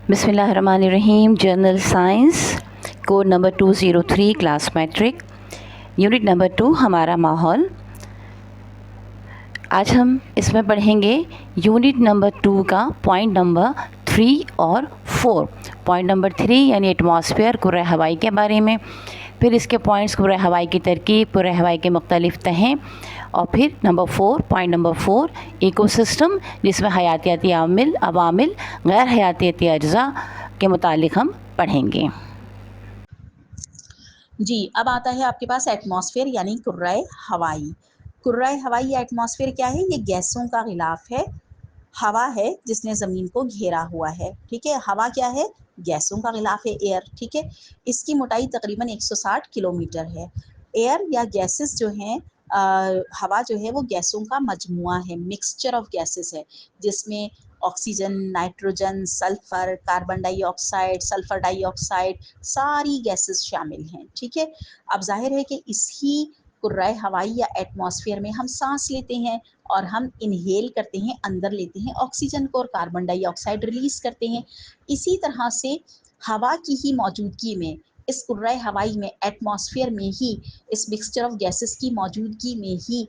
बिस्मिल्लाहिर्रहमानिर्रहीम। General science, code number 203, class matric, unit number 2 हमारा माहौल। आज हम इसमें पढ़ेंगे यूनिट नंबर 2 का पॉइंट नंबर 3 और 4। पॉइंट नंबर 3 यानी एटमॉस्फेयर, कुर्रा हवाई के बारे में, फिर इसके पॉइंट्स कुर्रा हवाई की तरकीब, कुर्रा हवाई के मुख्तलिफ तहें, और फिर पॉइंट नंबर 4 इकोसिस्टम, जिसमें हयातियाती अवामिल गैर हयातियाती अज्जा के मुतालिक हम पढ़ेंगे। जी, अब आता है आपके पास एटमॉस्फेयर यानी कुर्राए हवाई। कुर्राए हवाई या एटमॉस्फेयर क्या है? ये गैसों का गिलाफ है। हवा है जिसने ज़मीन को घेरा हुआ है, ठीक है। हवा क्या है? गैसों का गिलाफ है, एयर, ठीक है। इसकी मोटाई तकरीबन 160 किलोमीटर है। एयर या गैसेस जो हैं, हवा जो है वो गैसों का मजमुआ है, मिक्सचर ऑफ गैसेस है, जिसमें oxygen, nitrogen, sulphur, carbon dioxide, sulphur dioxide, सारी गैसेस शामिल हैं, ठीक है। अब जाहिर है कि इसी कुर्राए हवाई या एटमॉस्फेयर में हम सांस लेते हैं और हम इनहेल करते हैं, अंदर लेते हैं ऑक्सीजन को और कार्बन डाइऑक्साइड रिलीज करते हैं। इसी तरह से हवा की ही मौजूदगी में, इस कुर्राए हवाई में, एटमॉस्फेयर में ही, इस मिक्सचर ऑफ गैसेस की मौजूदगी में ही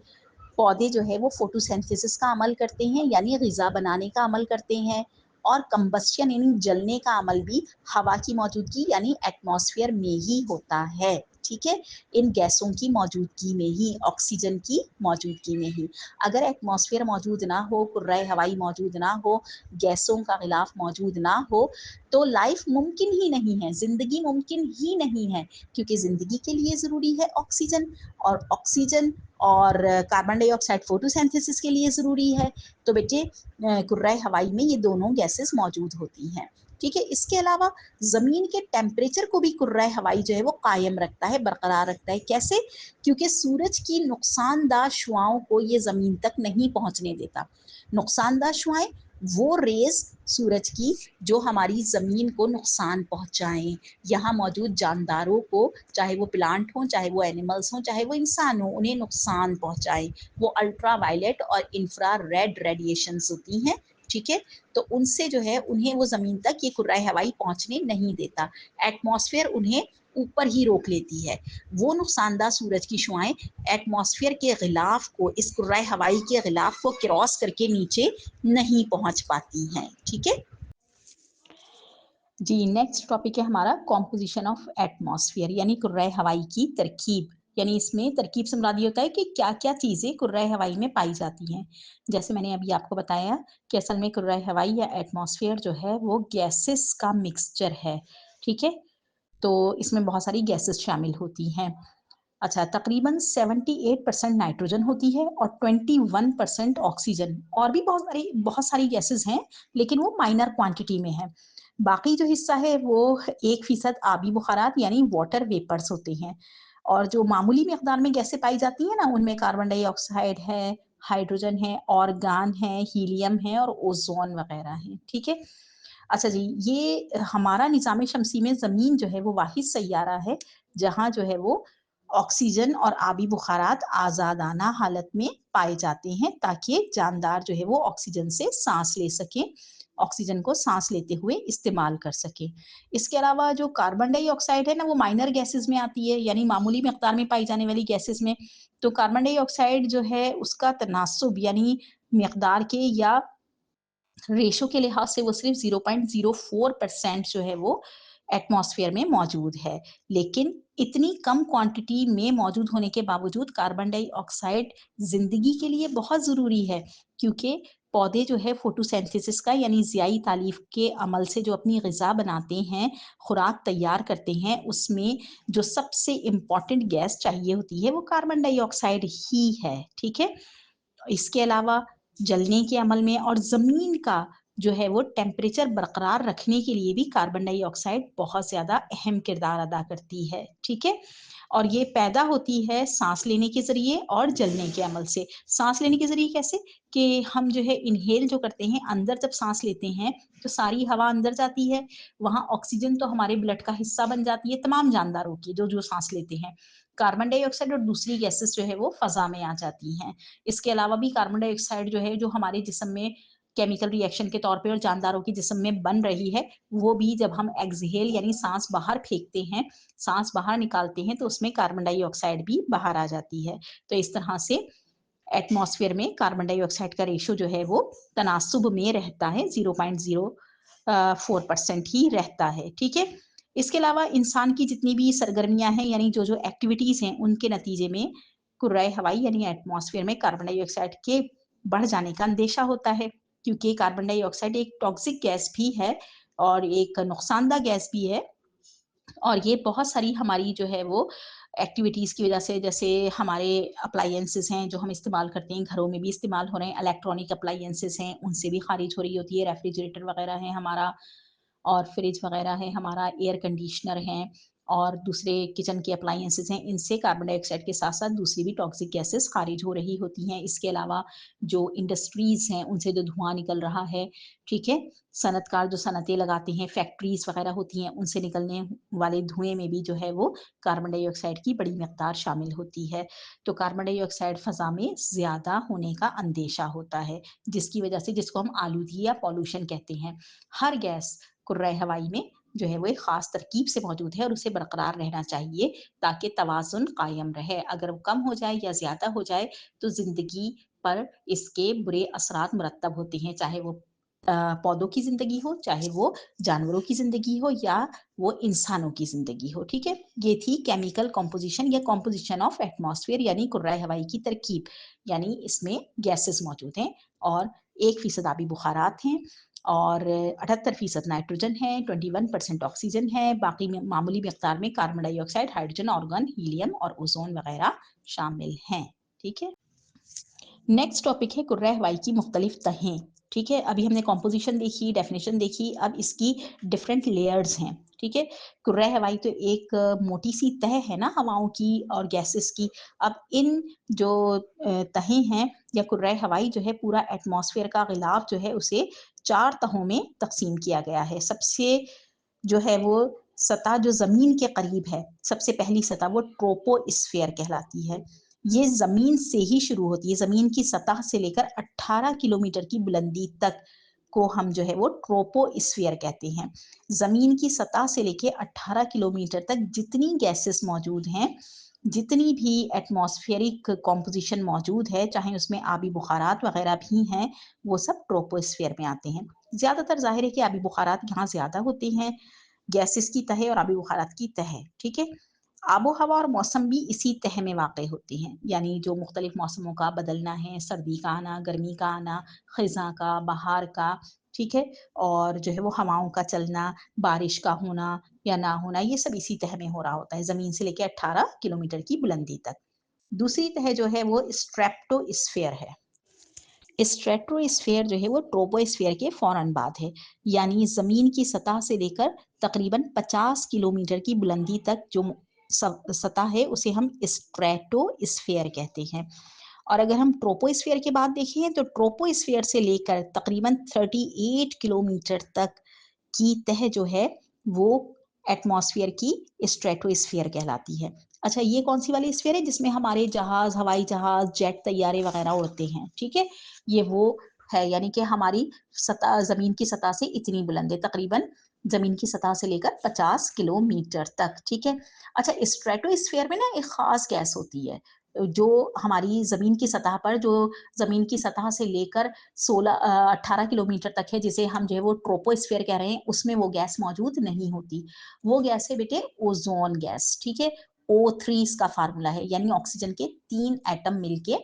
पौधे जो है वो फोटोसिंथेसिस का अमल करते हैं, यानी ग़िज़ा बनाने का अमल करते हैं। और कंबस्शन यानी जलने का अमल भी हवा की मौजूदगी यानी एटमॉस्फेयर में ही होता है, ठीक है। इन गैसों की मौजूदगी में ही, ऑक्सीजन की मौजूदगी में ही। अगर एटमॉस्फेयर मौजूद ना हो, कुर्राए हवाई मौजूद ना हो, गैसों का गिलाफ मौजूद ना हो, तो लाइफ मुमकिन ही नहीं है, ज़िंदगी मुमकिन ही नहीं है, क्योंकि ज़िंदगी के लिए ज़रूरी है ऑक्सीजन, और ऑक्सीजन और कार्बन डाइऑक्साइड फोटोसिंथेसिस के लिए ज़रूरी है। तो बेटे कुर्राए हवाई में ये दोनों गैसेस मौजूद होती हैं, ठीक है। इसके अलावा ज़मीन के टेम्परेचर को भी कुर्राए हवाई जो है वो कायम रखता है, बरकरार रखता है। कैसे? क्योंकि सूरज की नुकसानदा शुआओं को ये ज़मीन तक नहीं पहुंचने देता। नुकसानदा शुआएं वो रेज़ सूरज की जो हमारी ज़मीन को नुकसान पहुंचाएं, यहाँ मौजूद जानदारों को, चाहे वो प्लांट हों, चाहे वो एनिमल्स हों, चाहे वो इंसान हों, उन्हें नुकसान पहुंचाएं। वो अल्ट्रा वायलेट और इंफ्रा रेड रेडिएशंस होती हैं, ठीक है। तो उनसे जो है उन्हें वो ज़मीन तक ये कुर्राए हवाई पहुंचने नहीं देता। एटमॉस्फेयर उन्हें ऊपर ही रोक लेती है। वो नुकसानदा सूरज की शुआएं एटमॉस्फेयर के गिलाफ को, इस कुर्राए हवाई के गिलाफ को क्रॉस करके नीचे नहीं पहुंच पाती हैं, ठीक है जी। नेक्स्ट टॉपिक है हमारा कॉम्पोजिशन ऑफ एटमॉस्फेयर यानी कुर्राए हवाई की तरकीब। यानी इसमें तरकीब से मुराद ये होता है कि क्या क्या चीज़ें कुर्राए हवाई में पाई जाती हैं। जैसे मैंने अभी आपको बताया कि असल में कुर्राए हवाई या एटमॉस्फेयर जो है वो गैसेस का मिक्सचर है, ठीक है। तो इसमें बहुत सारी गैसेस शामिल होती हैं। अच्छा, तकरीबन 78% नाइट्रोजन होती है और 21% ऑक्सीजन, और भी बहुत सारी गैसेस हैं, लेकिन वो माइनर क्वांटिटी में है। बाकी जो हिस्सा है वो 1% आबी बुखारात यानी वाटर वेपर्स होते हैं। और जो मामूली मिकदार में गैसें पाई जाती हैं ना, उनमें कार्बन डाइऑक्साइड है, हाइड्रोजन है, ऑर्गान है, हीलियम है और ओजोन वगैरह है, ठीक है। अच्छा जी, ये हमारा निज़ाम शमसी में ज़मीन जो है वो वाहिद सैयारा है जहाँ जो है वो ऑक्सीजन और आबी बुखारात आज़ादाना हालत में पाए जाते हैं, ताकि जानदार जो है वो ऑक्सीजन से सांस ले सकें, ऑक्सीजन को सांस लेते हुए इस्तेमाल कर सकें। इसके अलावा जो कार्बन डाइऑक्साइड है ना, वो माइनर गैसेस में आती है, यानी मामूली मिकदार में पाई जाने वाली गैसेस में। तो कार्बन डाइऑक्साइड जो है उसका तनासुब यानी मिकदार के या रेशो के लिहाज से वो सिर्फ 0.04% जो है वो एटमॉस्फेयर में मौजूद है। लेकिन इतनी कम क्वांटिटी में मौजूद होने के बावजूद कार्बन डाइऑक्साइड ज़िंदगी के लिए बहुत ज़रूरी है, क्योंकि पौधे जो है फोटोसिंथेसिस का यानी ज़ियाई तालीफ के अमल से जो अपनी ग़िज़ा बनाते हैं, खुराक तैयार करते हैं, उसमें जो सबसे इम्पोर्टेंट गैस चाहिए होती है वो कार्बन डाइऑक्साइड ही है, ठीक है। इसके अलावा जलने के अमल में और ज़मीन का जो है वो टेम्परेचर बरकरार रखने के लिए भी कार्बन डाइऑक्साइड बहुत ज़्यादा अहम किरदार अदा करती है, ठीक है। और ये पैदा होती है सांस लेने के ज़रिए और जलने के अमल से। सांस लेने के ज़रिए कैसे? कि हम जो है इनहेल जो करते हैं, अंदर जब सांस लेते हैं तो सारी हवा अंदर जाती है, वहाँ ऑक्सीजन तो हमारे ब्लड का हिस्सा बन जाती है तमाम जानदारों की जो जो सांस लेते हैं। कार्बन डाइऑक्साइड और दूसरी गैसेस जो है वो फ़ज़ा में आ जाती हैं। इसके अलावा भी कार्बन डाइऑक्साइड जो है जो हमारे जिस्म में केमिकल रिएक्शन के तौर पे और जानदारों के जिस्म में बन रही है, वो भी जब हम एक्सहेल यानी सांस बाहर फेंकते हैं, सांस बाहर निकालते हैं, तो उसमें कार्बन डाइऑक्साइड भी बाहर आ जाती है। तो इस तरह से एटमॉस्फेयर में कार्बन डाइऑक्साइड का रेशो जो है वो तनासुब में रहता है, 0.04% ही रहता है। ठीक है, इसके अलावा इंसान की जितनी भी सरगर्मियां हैं यानी जो जो एक्टिविटीज हैं, उनके नतीजे में कुर्राए हवाई यानी एटमॉस्फेयर में कार्बन डाइऑक्साइड के बढ़ जाने का अंदेशा होता है, क्योंकि कार्बन डाइऑक्साइड एक टॉक्सिक गैस भी है और एक नुकसानदा गैस भी है। और ये बहुत सारी हमारी जो है वो एक्टिविटीज़ की वजह से, जैसे हमारे अप्लायंसेस हैं जो हम इस्तेमाल करते हैं, घरों में भी इस्तेमाल हो रहे हैं, इलेक्ट्रॉनिक अप्लायंसेस हैं, उनसे भी खारिज हो रही होती है। रेफ्रिजरेटर वगैरह है हमारा, और फ्रिज वगैरह है हमारा, एयर कंडीशनर हैं और दूसरे किचन के अप्लायंसेस हैं, इनसे कार्बन डाइऑक्साइड के साथ साथ दूसरी भी टॉक्सिक गैसेस खारिज हो रही होती हैं। इसके अलावा जो इंडस्ट्रीज़ हैं, उनसे जो धुआं निकल रहा है, ठीक है, सनतकार जो सनतें लगाते हैं, फैक्ट्रीज वगैरह होती हैं, उनसे निकलने वाले धुएं में भी जो है वो कार्बन डाइऑक्साइड की बड़ी मकदार शामिल होती है। तो कार्बन डाइऑक्साइड फ़ज़ा में ज़्यादा होने का अंदेशा होता है, जिसकी वजह से, जिसको हम आलूदगी या पॉल्यूशन कहते हैं। हर गैस कुर्राए हवाई में जो है वो एक ख़ास तरकीब से मौजूद है और उसे बरकरार रहना चाहिए ताकि तवाज़ुन कायम रहे। अगर वो कम हो जाए या ज़्यादा हो जाए तो ज़िंदगी पर इसके बुरे असरात मुरतब होते हैं, चाहे वो पौधों की ज़िंदगी हो, चाहे वो जानवरों की ज़िंदगी हो या वो इंसानों की ज़िंदगी हो। ठीक है, ये थी केमिकल कॉम्पोजिशन या कॉम्पोजिशन ऑफ एटमॉस्फेयर यानी कुर्राए हवाई की तरकीब। यानी इसमें गैसेस मौजूद हैं और 1% आबी बुखारात हैं और 78% नाइट्रोजन है, 21% ऑक्सीजन है, बाकी में मामूली मिकदार में carbon dioxide, hydrogen, argon, helium और ओजोन वगैरह शामिल हैं। ठीक है, नेक्स्ट टॉपिक है कुर्राए हवाई की मुख्तलिफ तहें। ठीक है, अभी हमने कॉम्पोजिशन देखी, डेफिनेशन देखी, अब इसकी डिफरेंट लेयर्स हैं। ठीक है, कुर्राए हवाई तो एक मोटी सी तह है ना हवाओं की और गैसेस की। अब इन जो तहें हैं या कुर्राए हवाई जो है, पूरा एटमॉस्फेयर का गिलाफ जो है उसे 4 तहों में तकसीम किया गया है। सबसे जो है वो सतह जो ज़मीन के करीब है, सबसे पहली सतह वो ट्रोपोस्फेयर कहलाती है। ये ज़मीन से ही शुरू होती है, ज़मीन की सतह से लेकर 18 किलोमीटर की बुलंदी तक को हम जो है वो ट्रोपोस्फेयर कहते हैं। ज़मीन की सतह से लेके 18 किलोमीटर तक जितनी गैसेस मौजूद हैं, जितनी भी एटमॉस्फेरिक कॉम्पोजिशन मौजूद है, चाहे उसमें आबी बुखारात वगैरह भी हैं, वो सब ट्रोपोस्फेयर में आते हैं। ज़्यादातर ज़ाहिर है कि आबी बुखारात यहाँ ज़्यादा होते हैं, गैसेस की तह और आबी बुखारात की तह। ठीक है, आबो हवा और मौसम भी इसी तह में वाक़ होते हैं, यानी जो मुख्तलिफ मौसमों का बदलना है, सर्दी का आना, गर्मी का आना, ख़ज़ां का, बहार का, ठीक है, और जो है वो हवाओं का चलना, बारिश का होना या ना होना, ये सब इसी तह में हो रहा होता है, ज़मीन से लेके 18 किलोमीटर की बुलंदी तक। दूसरी तह जो है वो स्ट्रेप्टोस्फेयर है। स्ट्रेटोस्फेयर जो है वो ट्रोपोस्फेयर के फौरन बाद है, यानी ज़मीन की सतह से लेकर तकरीबन 50 किलोमीटर की बुलंदी तक जो सतह है उसे हम स्ट्रेटोस्फेयर कहते हैं। और अगर हम ट्रोपोस्फेयर के बाद देखें तो ट्रोपोस्फेयर से लेकर तकरीबन 38 किलोमीटर तक की तह जो है वो एटमॉस्फेयर की स्ट्रेटोस्फेयर कहलाती है। अच्छा, ये कौन सी वाली स्फीयर है जिसमें हमारे जहाज, हवाई जहाज, जेट, तैयारे वगैरह उड़ते हैं? ठीक है, ये वो है, यानी कि हमारी सतह, जमीन की सतह से इतनी बुलंद है, तकरीबन जमीन की सतह से लेकर 50 किलोमीटर तक। ठीक है, अच्छा, स्ट्रेटोस्फीयर में ना एक खास गैस होती है जो हमारी जमीन की सतह पर, जो जमीन की सतह से लेकर 18 किलोमीटर तक है, जिसे हम जो है वो ट्रोपोस्फीयर कह रहे हैं, उसमें वो गैस मौजूद नहीं होती। वो गैस है बेटे ओजोन गैस। ठीक है, O3 इसका फार्मूला है, यानी ऑक्सीजन के 3 एटम मिलके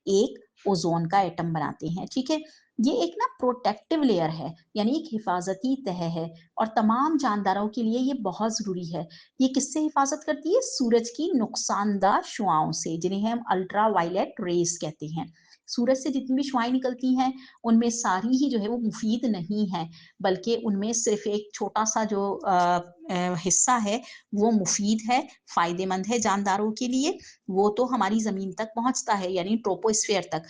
एक ओजोन का एटम बनाते हैं। ठीक है, ये एक ना प्रोटेक्टिव लेयर है, यानी एक हिफाजती तह है और तमाम जानदारों के लिए ये बहुत जरूरी है। ये किससे हिफाजत करती है? सूरज की नुकसानदा शुआओं से, जिन्हें हम अल्ट्रा वायलेट रेस कहते हैं। सूरज से जितनी भी शुआएं निकलती हैं, उनमें सारी ही जो है वो मुफीद नहीं है, बल्कि उनमें सिर्फ एक छोटा सा जो हिस्सा है वो मुफीद है, फायदेमंद है जानदारों के लिए। वो तो हमारी जमीन तक पहुंचता है, यानी ट्रोपोस्फेयर तक।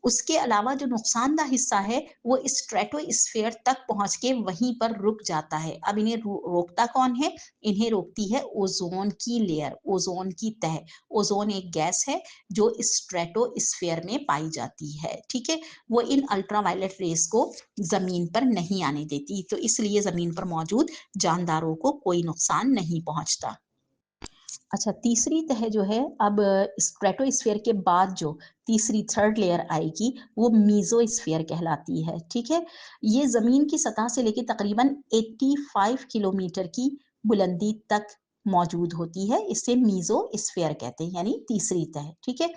اس کے علاوہ جو نقصان دہ حصہ ہے وہ اسٹریٹوسفیئر تک پہنچ کے وہیں پر رک جاتا ہے. اب انہیں روکتا کون ہے؟ انہیں روکتی ہے اوزون کی لیئر، اوزون کی تہ. اوزون ایک گیس ہے جو اسٹریٹوسفیئر میں پائی جاتی ہے. ٹھیک ہے، وہ ان الٹرا وائلٹ ریز کو زمین پر نہیں آنے دیتی، تو اس لیے زمین پر موجود جانداروں کو کوئی نقصان نہیں پہنچتا. اچھا، تیسری تہ جو ہے، اب اسٹریٹوسفیئر کے بعد جو تیسری تھرڈ لیئر آئے گی وہ میزوسفیئر کہلاتی ہے. ٹھیک ہے، یہ زمین کی سطح سے لے کے تقریباً 85 کلومیٹر کی بلندی تک موجود ہوتی ہے. اسے میزوسفیئر کہتے ہیں، یعنی تیسری تہ. ٹھیک ہے،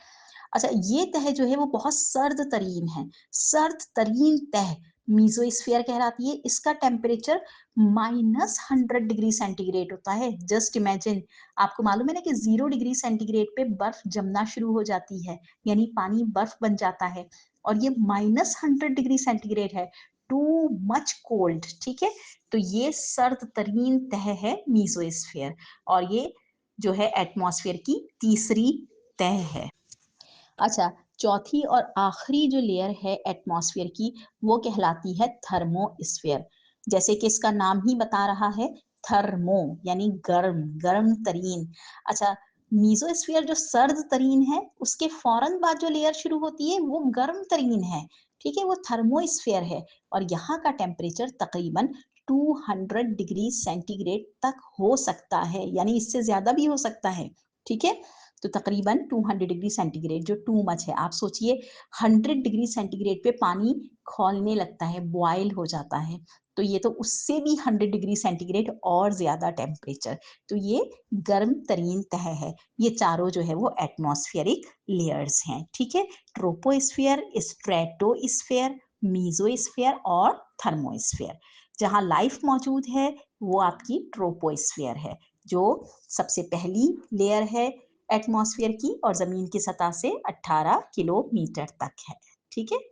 اچھا یہ تہ جو ہے وہ بہت سرد ترین ہے. سرد ترین تہ میزوسفیئر کہلاتی ہے. اس کا ٹیمپریچر -100 ڈگری سینٹی گریڈ ہوتا ہے. جسٹ امیجن، آپ کو معلوم ہے نا کہ 0 ڈگری سینٹی گریڈ پہ برف جمنا شروع ہو جاتی ہے، یعنی پانی برف بن جاتا ہے، اور یہ -100 ڈگری سینٹی گریڈ ہے. Too much cold. ٹھیک ہے، تو یہ سرد ترین تہ ہے میزوسفیئر، اور یہ جو ہے ایٹماسفیئر کی تیسری تہ ہے. اچھا، چوتھی اور آخری جو لیئر ہے ایٹماسفیئر کی وہ کہلاتی ہے تھرمو اسفیئر. جیسے کہ اس کا نام ہی بتا رہا ہے، تھرمو یعنی گرم، گرم ترین. اچھا، میزوسفیئر جو سرد ترین ہے اس کے فوراً بعد جو لیئر شروع ہوتی ہے وہ گرم ترین ہے. ٹھیک ہے، وہ تھرمو اسفیئر ہے، اور یہاں کا ٹیمپریچر تقریباً 200 ڈگری سینٹی گریڈ تک ہو سکتا ہے، یعنی اس سے زیادہ بھی ہو سکتا ہے. ٹھیک ہے، تو تقریباً 200 ڈگری سینٹی گریڈ جو ٹو مچ ہے. آپ سوچئے 100 ڈگری سینٹی گریڈ پہ پانی کھولنے لگتا ہے، بوائل ہو جاتا ہے، تو یہ تو اس سے بھی 100 ڈگری سینٹی گریڈ اور زیادہ ٹیمپریچر. تو یہ گرم ترین تہ ہے. یہ چاروں جو ہے وہ ایٹماسفیئرک لیئرز ہیں. ٹھیک ہے، ٹروپوسفیئر، اسٹریٹوسفیئر، میزوسفیئر اور تھرموسفیئر. جہاں لائف موجود ہے وہ آپ کی ٹروپوسفیئر ہے، جو سب سے پہلی لیئر ہے ایٹماسفیئر کی، اور زمین کی سطح سے 18 کلومیٹر تک ہے. ٹھیک ہے،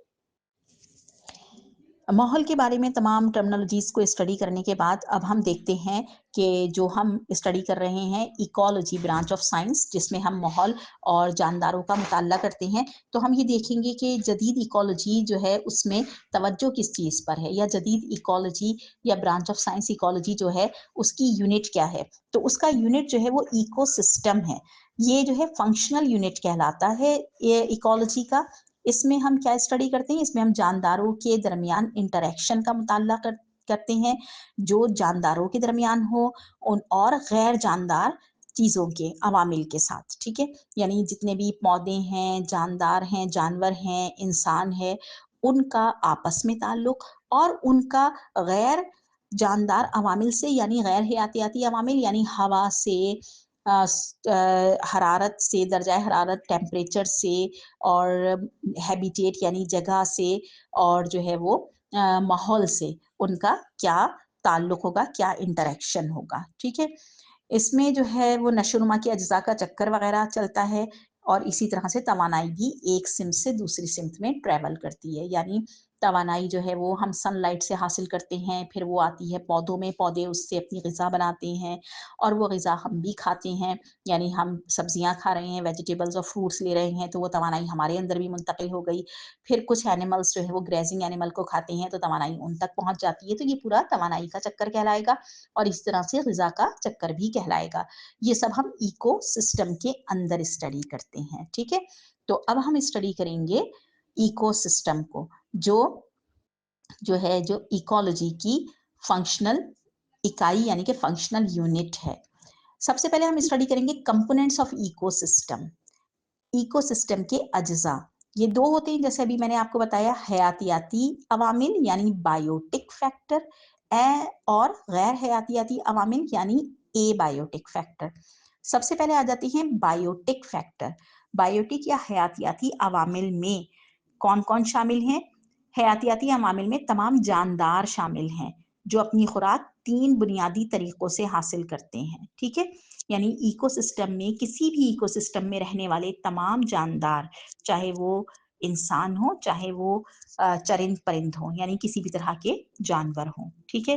ماحول کے بارے میں تمام ٹرمنالوجیز کو اسٹڈی کرنے کے بعد اب ہم دیکھتے ہیں کہ جو ہم اسٹڈی کر رہے ہیں ایکالوجی برانچ آف سائنس، جس میں ہم ماحول اور جانداروں کا مطالعہ کرتے ہیں، تو ہم یہ دیکھیں گے کہ جدید ایکالوجی جو ہے اس میں توجہ کس چیز پر ہے، یا جدید ایکالوجی یا برانچ آف سائنس ایکالوجی جو ہے اس کی یونٹ کیا ہے. تو اس کا یونٹ جو ہے وہ ایکو سسٹم ہے. یہ جو ہے فنکشنل یونٹ کہلاتا ہے ایکالوجی کا. اس میں ہم کیا اسٹڈی کرتے ہیں؟ اس میں ہم جانداروں کے درمیان انٹریکشن کا مطالعہ کرتے ہیں، جو جانداروں کے درمیان ہو اور غیر جاندار چیزوں کے عوامل کے ساتھ. ٹھیک ہے، یعنی جتنے بھی پودے ہیں، جاندار ہیں، جانور ہیں، انسان ہے، ان کا آپس میں تعلق، اور ان کا غیر جاندار عوامل سے، یعنی غیر حیاتیاتی عوامل، یعنی ہوا سے، حرارت سے، درجہ حرارت ٹیمپریچر سے، اور ہیبیٹیٹ یعنی جگہ سے، اور جو ہے وہ ماحول سے ان کا کیا تعلق ہوگا، کیا انٹریکشن ہوگا. ٹھیک ہے، اس میں جو ہے وہ نشو و نما کے اجزاء کا چکر وغیرہ چلتا ہے، اور اسی طرح سے توانائی بھی ایک سمت سے دوسری سمت میں ٹریول کرتی ہے. یعنی توانائی جو ہے وہ ہم سن لائٹ سے حاصل کرتے ہیں، پھر وہ آتی ہے پودوں میں، پودے اس سے اپنی غذا بناتے ہیں، اور وہ غذا ہم بھی کھاتے ہیں. یعنی ہم سبزیاں کھا رہے ہیں، ویجیٹیبلز اور فروٹس لے رہے ہیں، تو وہ توانائی ہمارے اندر بھی منتقل ہو گئی. پھر کچھ اینیملز جو ہے وہ گریزنگ اینیمل کو کھاتے ہیں، تو توانائی ان تک پہنچ جاتی ہے. تو یہ پورا توانائی کا چکر کہلائے گا، اور اس طرح سے غذا کا چکر بھی کہلائے گا. یہ سب ہم ایکو سسٹم کے اندر اسٹڈی کرتے ہیں. ٹھیک ہے، تو اب ہم اسٹڈی کریں گے ایکو سسٹم کو، جو ایکالوجی کی فنکشنل اکائی یعنی کہ فنکشنل یونٹ ہے. سب سے پہلے ہم اسٹڈی کریں گے components of ecosystem. Ecosystem کے اجزاء یہ دو ہوتے ہیں، جیسے ابھی میں نے آپ کو بتایا، حیاتیاتی عوامل یعنی بایوٹک فیکٹر، اور غیر حیاتیاتی عوامل یعنی اے بایوٹک فیکٹر. سب سے پہلے آ جاتے ہیں بایوٹک فیکٹر. بایوٹک یا حیاتیاتی عوامل میں کون کون شامل ہیں؟ حیاتیاتی عوامل میں تمام جاندار شامل ہیں جو اپنی خوراک 3 بنیادی طریقوں سے حاصل کرتے ہیں. ٹھیک ہے، یعنی ایکو سسٹم میں، کسی بھی ایکو سسٹم میں رہنے والے تمام جاندار، چاہے وہ انسان ہو، چاہے وہ چرند پرند ہوں، یعنی کسی بھی طرح کے جانور ہوں. ٹھیک ہے،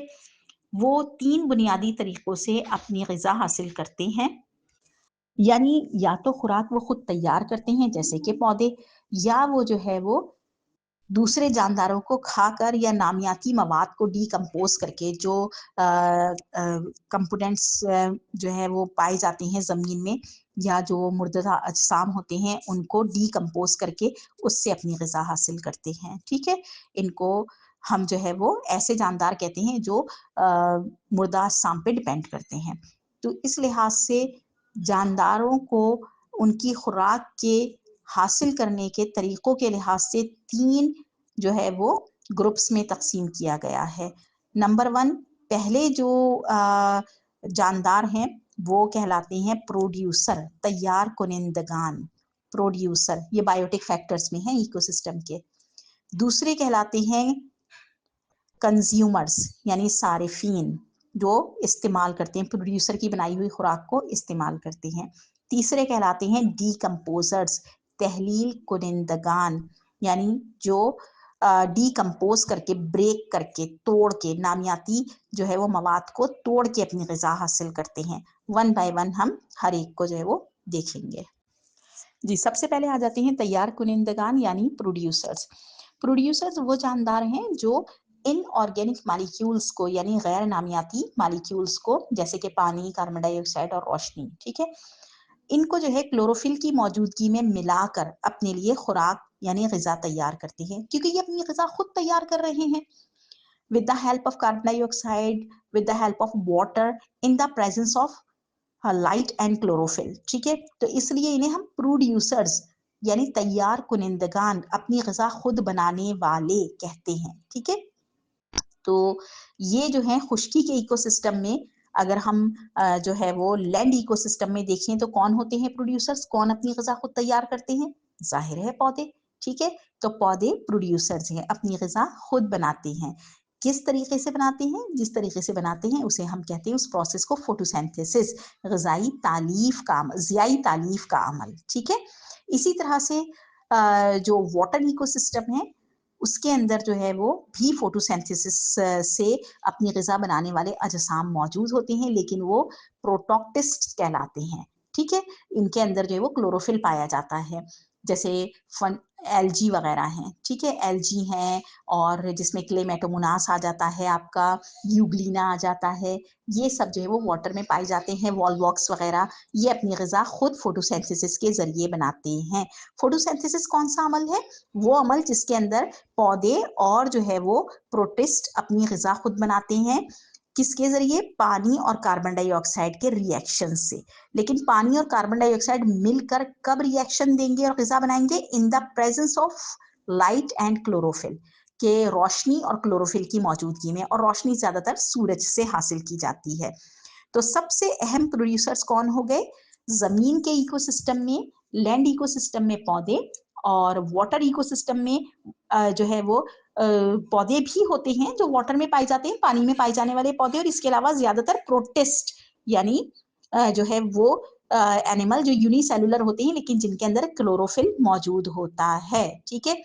وہ 3 بنیادی طریقوں سے اپنی غذا حاصل کرتے ہیں. یعنی یا تو خوراک وہ خود تیار کرتے ہیں جیسے کہ پودے، یا وہ جو ہے وہ दूसरे जानदारों को खाकर या नामियाती मवाद को डीकम्पोज करके जो कंपोनेंट्स जो है वो पाए जाते हैं ज़मीन में, या जो मुर्दा अजसाम होते हैं उनको डीकम्पोज करके उससे अपनी ग़िज़ा हासिल करते हैं। ठीक है, इनको हम जो है वो ऐसे जानदार कहते हैं जो मुर्दा अजसाम पे डिपेंड करते हैं। तो इस लिहाज से जानदारों को उनकी खुराक के हासिल करने के तरीक़ों के लिहाज से 3 जो है वो ग्रुप्स में तक़सीम किया गया है। नंबर 1, पहले जो जानदार हैं वो कहलाते हैं प्रोड्यूसर, तैयार कुनिंदगान, प्रोड्यूसर, ये बायोटिक फैक्टर्स में हैं इकोसिस्टम के। दूसरे कहलाते हैं कंज्यूमर्स यानी सारिफीन, जो इस्तेमाल करते हैं, प्रोड्यूसर की बनाई हुई खुराक को इस्तेमाल करते हैं। तीसरे कहलाते हैं डीकम्पोजर्स, तहलील कुनिंदगान, यानी जो डीकम्पोज करके, ब्रेक करके, तोड़ के, नामियाती जो है वो मवाद को तोड़ के अपनी ग़िज़ा हासिल करते हैं। 1 बाय 1 हम हर एक को जो है वो देखेंगे। जी, सबसे पहले आ जाते हैं तैयार कुनिंदगान यानी प्रोड्यूसर्स। प्रोड्यूसर्स वो जानदार हैं जो इनऑर्गेनिक मॉलिक्यूल्स को, यानी गैर नामियाती मॉलिक्यूल्स को, जैसे कि पानी, कार्बन डाइऑक्साइड और रोशनी, ठीक है, इनको जो है क्लोरोफिल की मौजूदगी में मिलाकर अपने लिए खुराक यानी ग़िज़ा तैयार करते हैं, क्योंकि ये अपनी ग़िज़ा खुद तैयार कर रहे हैं with the help of carbon dioxide, with the help of water, in the presence of light and chlorophyll. ठीक है, तो इसलिए इन्हें हम प्रोड्यूसर्स यानी तैयार कुनिंदगान, अपनी ग़िज़ा खुद बनाने वाले कहते हैं। ठीक है, तो ये जो है खुश्की के इकोसिस्टम में, अगर हम जो है वो लैंड इकोसिस्टम में देखें तो कौन होते हैं प्रोड्यूसर्स, कौन अपनी ग़िज़ा खुद तैयार करते हैं? ज़ाहिर है पौधे। ठीक है, तो पौधे प्रोड्यूसर्स हैं, अपनी ग़िज़ा खुद बनाते हैं। किस तरीके से बनाते हैं? जिस तरीके से बनाते हैं उसे हम कहते हैं, उस प्रोसेस को फोटोसिंथेसिस, ग़िज़ाई तालीफ का ज़ियाई तालीफ का अमल। ठीक है, इसी तरह से जो वाटर इकोसिस्टम है उसके अंदर जो है वो भी फोटोसिंथेसिस से अपनी ग़िज़ा बनाने वाले अजसाम मौजूद होते हैं, लेकिन वो प्रोटोक्टिस्ट कहलाते हैं। ठीक है, इनके अंदर जो है वो क्लोरोफिल पाया जाता है, जैसे फन एल्गी वगैरह हैं। ठीक है, एल्गी हैं और जिसमें क्लेमेटोमोनास आ जाता है, आपका यूग्लिना आ जाता है, ये सब जो है वो वाटर में पाए जाते हैं। वॉलवॉक्स वगैरह ये अपनी ग़िज़ा खुद फोटोसिंथेसिस के ज़रिए बनाते हैं। फोटोसिंथेसिस कौन सा अमल है? वो अमल जिसके अंदर पौधे और जो है वो प्रोटिस्ट अपनी ग़िज़ा खुद बनाते हैं। किसके ज़रिए? पानी और कार्बन डाइऑक्साइड के रिएक्शन से। लेकिन पानी और कार्बन डाइऑक्साइड मिलकर कब रिएक्शन देंगे और ग़िज़ा बनाएंगे? In the presence of light and chlorophyll, के रोशनी और क्लोरोफिल की मौजूदगी में, और रोशनी ज़्यादातर सूरज से हासिल की जाती है। तो सबसे अहम प्रोड्यूसर्स कौन हो गए? ज़मीन के इकोसिस्टम में, लैंड इकोसिस्टम में पौधे, और वाटर इकोसिस्टम में जो है वो पौधे भी होते हैं जो वाटर में पाए जाते हैं, पानी में पाए जाने वाले पौधे, और इसके अलावा ज़्यादातर प्रोटिस्ट यानी जो है वो एनिमल जो यूनिसेलुलर होते हैं लेकिन जिनके अंदर क्लोरोफिल मौजूद होता है। ठीक है,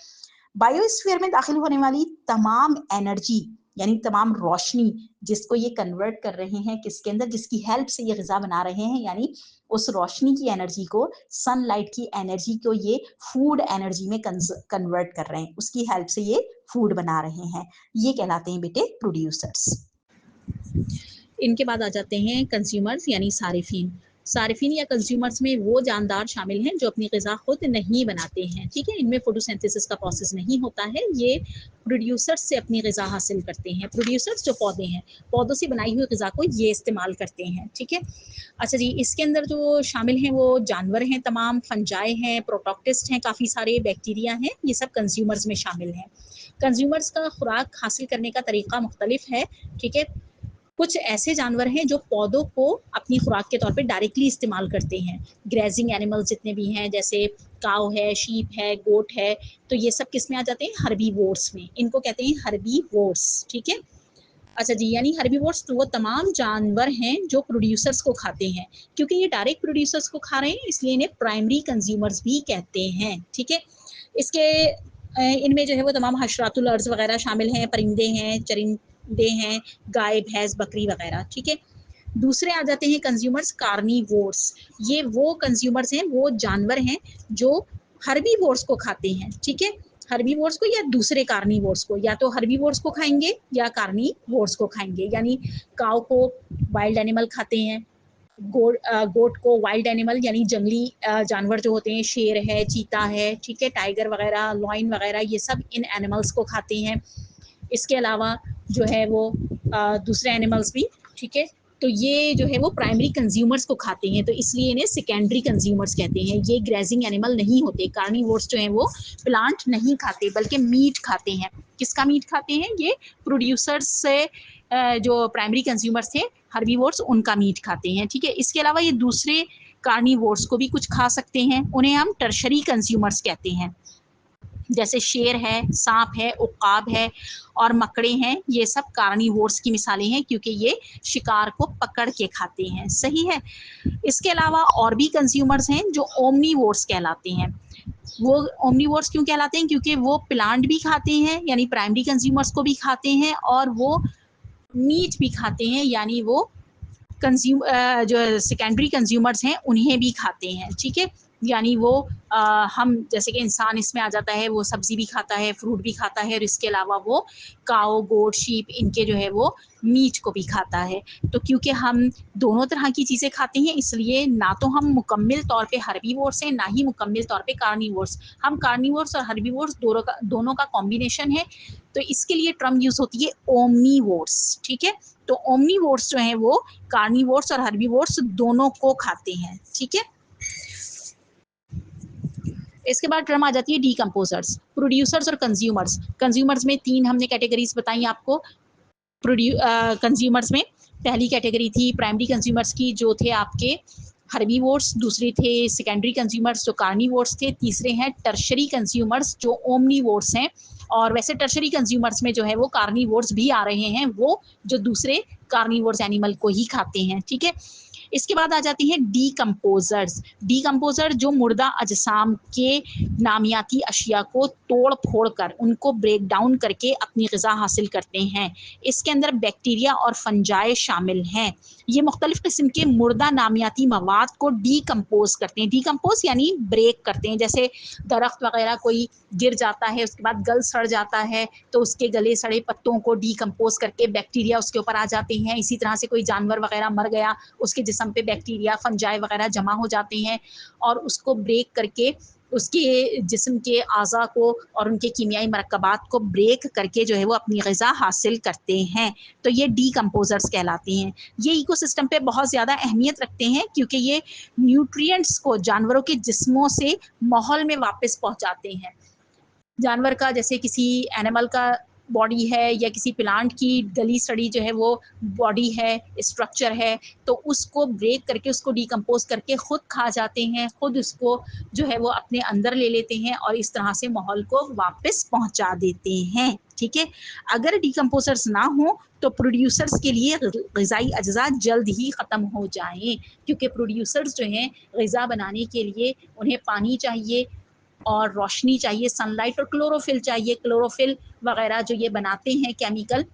बायोस्फीयर में दाखिल होने वाली तमाम एनर्जी यानी तमाम रोशनी जिसको ये कन्वर्ट कर रहे हैं किसके अंदर, जिसकी हेल्प से ये ग़िज़ा बना रहे हैं, यानी उस रोशनी की एनर्जी को, सनलाइट की एनर्जी को ये फूड एनर्जी में कन्वर्ट कर रहे हैं, उसकी हेल्प से ये फूड बना रहे हैं। ये कहलाते हैं बेटे प्रोड्यूसर्स। इनके बाद आ जाते हैं कंज्यूमर्स यानी सारिफीन। सारिफीन या कंज्यूमर्स में वो जानदार शामिल हैं जो अपनी ग़िज़ा खुद नहीं बनाते हैं। ठीक है, इनमें फोटोसिंथेसिस का प्रोसेस नहीं होता है, ये प्रोड्यूसर्स से अपनी ग़िज़ा हासिल करते हैं। प्रोड्यूसर्स जो पौधे हैं, पौधों से बनाई हुई ग़िज़ा को ये इस्तेमाल करते हैं। ठीक है, अच्छा जी, इसके अंदर जो शामिल हैं वो जानवर हैं, तमाम फंजाई हैं, प्रोटोक्टिस्ट हैं, काफ़ी सारे बैक्टीरिया हैं, ये सब कंज्यूमर्स में शामिल हैं। कंज्यूमर्स का खुराक हासिल करने का तरीका मुख्तलिफ है। ठीक है, कुछ ऐसे जानवर हैं जो पौधों को अपनी खुराक के तौर पे डायरेक्टली इस्तेमाल करते हैं। ग्रेजिंग एनिमल्स जितने भी हैं, जैसे काऊ है, शीप है, गोट है, तो ये सब किस में आ जाते हैं? हर्बीवोर्स में। इनको कहते हैं हर्बीवोर्स। ठीक है, अच्छा जी, यानी हर्बीवोर्स तो वो तमाम जानवर हैं जो प्रोड्यूसर्स को खाते हैं। क्योंकि ये डायरेक्ट प्रोड्यूसर्स को खा रहे हैं इसलिए इन्हें प्राइमरी कंज्यूमर्स भी कहते हैं। ठीक है, इसके इनमें जो है वो तमाम हशरातुल अर्ज़ वगैरह शामिल हैं, परिंदे हैं, चरिंदे हैं, गाय, भैंस, बकरी वगैरह। ठीक है, दूसरे आ जाते हैं कंज्यूमर्स कार्निवोर्स। ये वो कंज्यूमर्स हैं, वो जानवर हैं जो हर्बीवोर्स को खाते हैं। ठीक है, हर्बीवोर्स को या दूसरे कार्निवोर्स को, या तो हर्बीवोर्स को खाएंगे या कार्निवोर्स को खाएंगे। यानी काऊ को वाइल्ड एनिमल खाते हैं, गोट को वाइल्ड एनिमल यानी जंगली जानवर जो होते हैं, शेर है, चीता है, ठीक है, टाइगर वगैरह, लॉइन वगैरह, ये सब इन एनिमल्स को खाते हैं। इसके अलावा जो है वो दूसरे एनिमल्स भी, ठीक है। तो ये जो है वो प्राइमरी कंज्यूमर्स को खाते हैं, तो इसलिए इन्हें सेकेंडरी कंज्यूमर्स कहते हैं। ये ग्रेजिंग एनिमल नहीं होते। कार्निवोर्स जो हैं वो प्लांट नहीं खाते बल्कि मीट खाते हैं। किसका मीट खाते हैं? ये प्रोड्यूसर्स से जो प्राइमरी कंज्यूमर्स थे हर्बीवोर्स, उनका मीट खाते हैं, ठीक है। इसके अलावा ये दूसरे कार्निवोर्स को भी कुछ खा सकते हैं, उन्हें हम टर्शरी कंज्यूमर्स कहते हैं। जैसे शेर है, सांप है, उकाब है और मकड़े हैं, ये सब कार्निवोर्स की मिसालें हैं क्योंकि ये शिकार को पकड़ के खाते हैं, सही है। इसके अलावा और भी कंज्यूमर्स हैं जो ओमनीवोर्स कहलाते हैं। वो ओमनीवोर्स क्यों कहलाते हैं? क्योंकि वो प्लांट भी खाते हैं यानी प्राइमरी कंज्यूमर्स को भी खाते हैं, और वो मीट भी खाते हैं यानी वो जो सेकेंडरी कंज्यूमर्स हैं उन्हें भी खाते हैं, ठीक है। यानी वो हम जैसे कि इंसान इसमें आ जाता है, वो सब्जी भी खाता है, फ्रूट भी खाता है, और इसके अलावा वो काऊ, गोट, शीप, इनके जो है वो मीट को भी खाता है। तो क्योंकि हम दोनों तरह की चीज़ें खाते हैं, इसलिए ना तो हम मुकम्मल तौर पे हर्बीवोर्स हैं, ना ही मुकम्मल तौर पे कार्निवोर्स। हम कार्निवोर्स और हर्बीवोर्स दोनों का कॉम्बिनेशन है, तो इसके लिए टर्म यूज़ होती है ओमनीवोर्स, ठीक है। तो ओमनीवोर्स जो हैं वो कार्निवोर्स और हर्बीवोर्स दोनों को खाते हैं, ठीक है। इसके बाद टर्म आ जाती है डीकम्पोजर्स, प्रोड्यूसर्स और कंज्यूमर्स। कंज्यूमर्स में 3 हमने कैटेगरीज बताई आपको। कंज्यूमर्स में पहली कैटेगरी थी प्राइमरी कंज्यूमर्स की, जो थे आपके हर्बीवोर्स, दूसरे थे सेकेंडरी कंज्यूमर्स जो कार्निवोर्स थे, तीसरे हैं टर्शरी कंज्यूमर्स जो ओमनीवोर्स हैं। और वैसे टर्शरी कंज्यूमर्स में जो है वो कार्निवोर्स भी आ रहे हैं, वो जो दूसरे कार्निवोर्स एनिमल को ही खाते हैं, ठीक है। इसके बाद आ जाती हैं डीकम्पोजर्स। डीकम्पोजर जो मुर्दा अजसाम के नामियाती अशिया को तोड़ फोड़ कर उनको ब्रेक डाउन करके अपनी ग़िज़ा हासिल करते हैं। इसके अंदर बैक्टीरिया और फंजाई शामिल हैं। ये मुख्तलिफ़ किस्म के मुर्दा नामियाती मवाद को डीकम्पोज करते हैं। डीकम्पोज यानी ब्रेक करते हैं। जैसे दरख्त वगैरह कोई गिर जाता है, उसके बाद गल सड़ जाता है, तो उसके गले सड़े पत्तों को डीकम्पोज करके बैक्टीरिया उसके ऊपर आ जाते हैं। इसी तरह से कोई जानवर वगैरह मर गया, उसके जिस्म पे बैक्टीरिया, फंजाई वगैरह जमा हो जाते हैं, और उसको ब्रेक करके उसके जिस्म के आज़ा को और उनके कीमियाई मरकबात को ब्रेक करके जो है वो अपनी ग़िज़ा हासिल करते हैं। तो ये डीकम्पोजर्स कहलाते हैं। ये इकोसिस्टम पे बहुत ज़्यादा अहमियत रखते हैं क्योंकि ये न्यूट्रिएंट्स को जानवरों के जिस्मों से माहौल में वापस पहुँचाते हैं। जानवर का, जैसे किसी एनिमल का बॉडी है या किसी प्लांट की गली सड़ी जो है वो बॉडी है, स्ट्रक्चर है, तो उसको ब्रेक करके उसको डीकम्पोज करके खुद खा जाते हैं, खुद उसको जो है वो अपने अंदर ले लेते हैं और इस तरह से माहौल को वापस पहुंचा देते हैं, ठीक है। अगर डीकम्पोजर्स ना हो तो प्रोड्यूसर्स के लिए ग़िज़ाई अज्जा जल्द ही ख़त्म हो जाएं, क्योंकि प्रोड्यूसर्स जो हैं ग़िज़ा बनाने के लिए उन्हें पानी चाहिए और रोशनी चाहिए, सनलाइट, और क्लोरोफिल चाहिए। क्लोरोफिल वगैरह जो ये बनाते हैं केमिकल,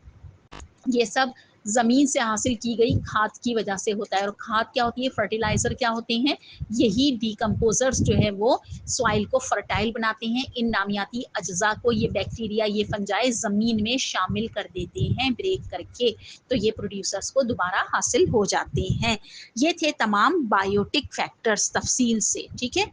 ये सब ज़मीन से हासिल की गई खाद की वजह से होता है। और खाद क्या होती है? फर्टिलाइज़र क्या होते हैं? यही डीकम्पोजर्स जो है वो सॉइल को फर्टाइल बनाते हैं। इन नामियाती अज्जा को ये बैक्टीरिया, ये फंजाई ज़मीन में शामिल कर देते हैं ब्रेक करके, तो ये प्रोड्यूसर्स को दोबारा हासिल हो जाते हैं। ये थे तमाम बायोटिक फैक्टर्स तफसील से, ठीक है।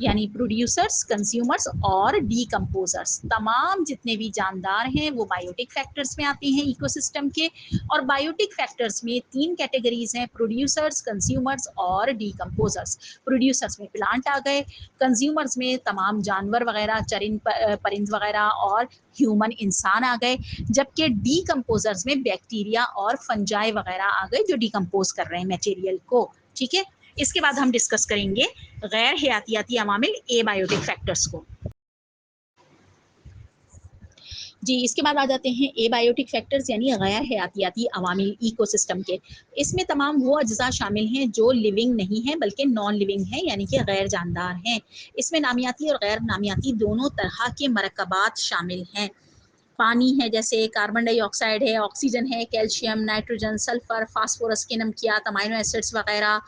यानी प्रोड्यूसर्स, कंज्यूमर्स और डीकम्पोजर्स, तमाम जितने भी जानदार हैं वो बायोटिक फैक्टर्स में आते हैं इकोसिस्टम के। और बायोटिक फैक्टर्स में 3 कैटेगरीज हैं, प्रोड्यूसर्स, कंज्यूमर्स और डीकम्पोजर्स। प्रोड्यूसर्स में प्लांट आ गए, कंज्यूमर्स में तमाम जानवर वगैरह, चरिंद परिंद वगैरह और ह्यूमन इंसान आ गए, जबकि डीकम्पोजर्स में बैक्टीरिया और फंजाई वगैरह आ गए जो डीकम्पोज कर रहे हैं मटेरियल को, ठीक है। इसके बाद हम डिस्कस करेंगे गैर हयातियाती अवामिल, एबायोटिक फैक्टर्स को। जी, इसके बाद आ जाते हैं एबायोटिक फैक्टर्स यानी गैर हयातियाती अवामिल इकोसिस्टम के। इसमें तमाम वो अज्जा शामिल हैं जो लिविंग नहीं हैं बल्कि नॉन लिविंग हैं, यानी कि गैर जानदार हैं। इसमें नामियाती और गैर नामियाती दोनों तरह के मरकबात शामिल हैं। पानी है, जैसे कार्बन डाइऑक्साइड है, ऑक्सीजन है, कैल्शियम, नाइट्रोजन, सल्फर, फास्फोरस के नमकियात, अमाइनो एसिड्स वगैरह,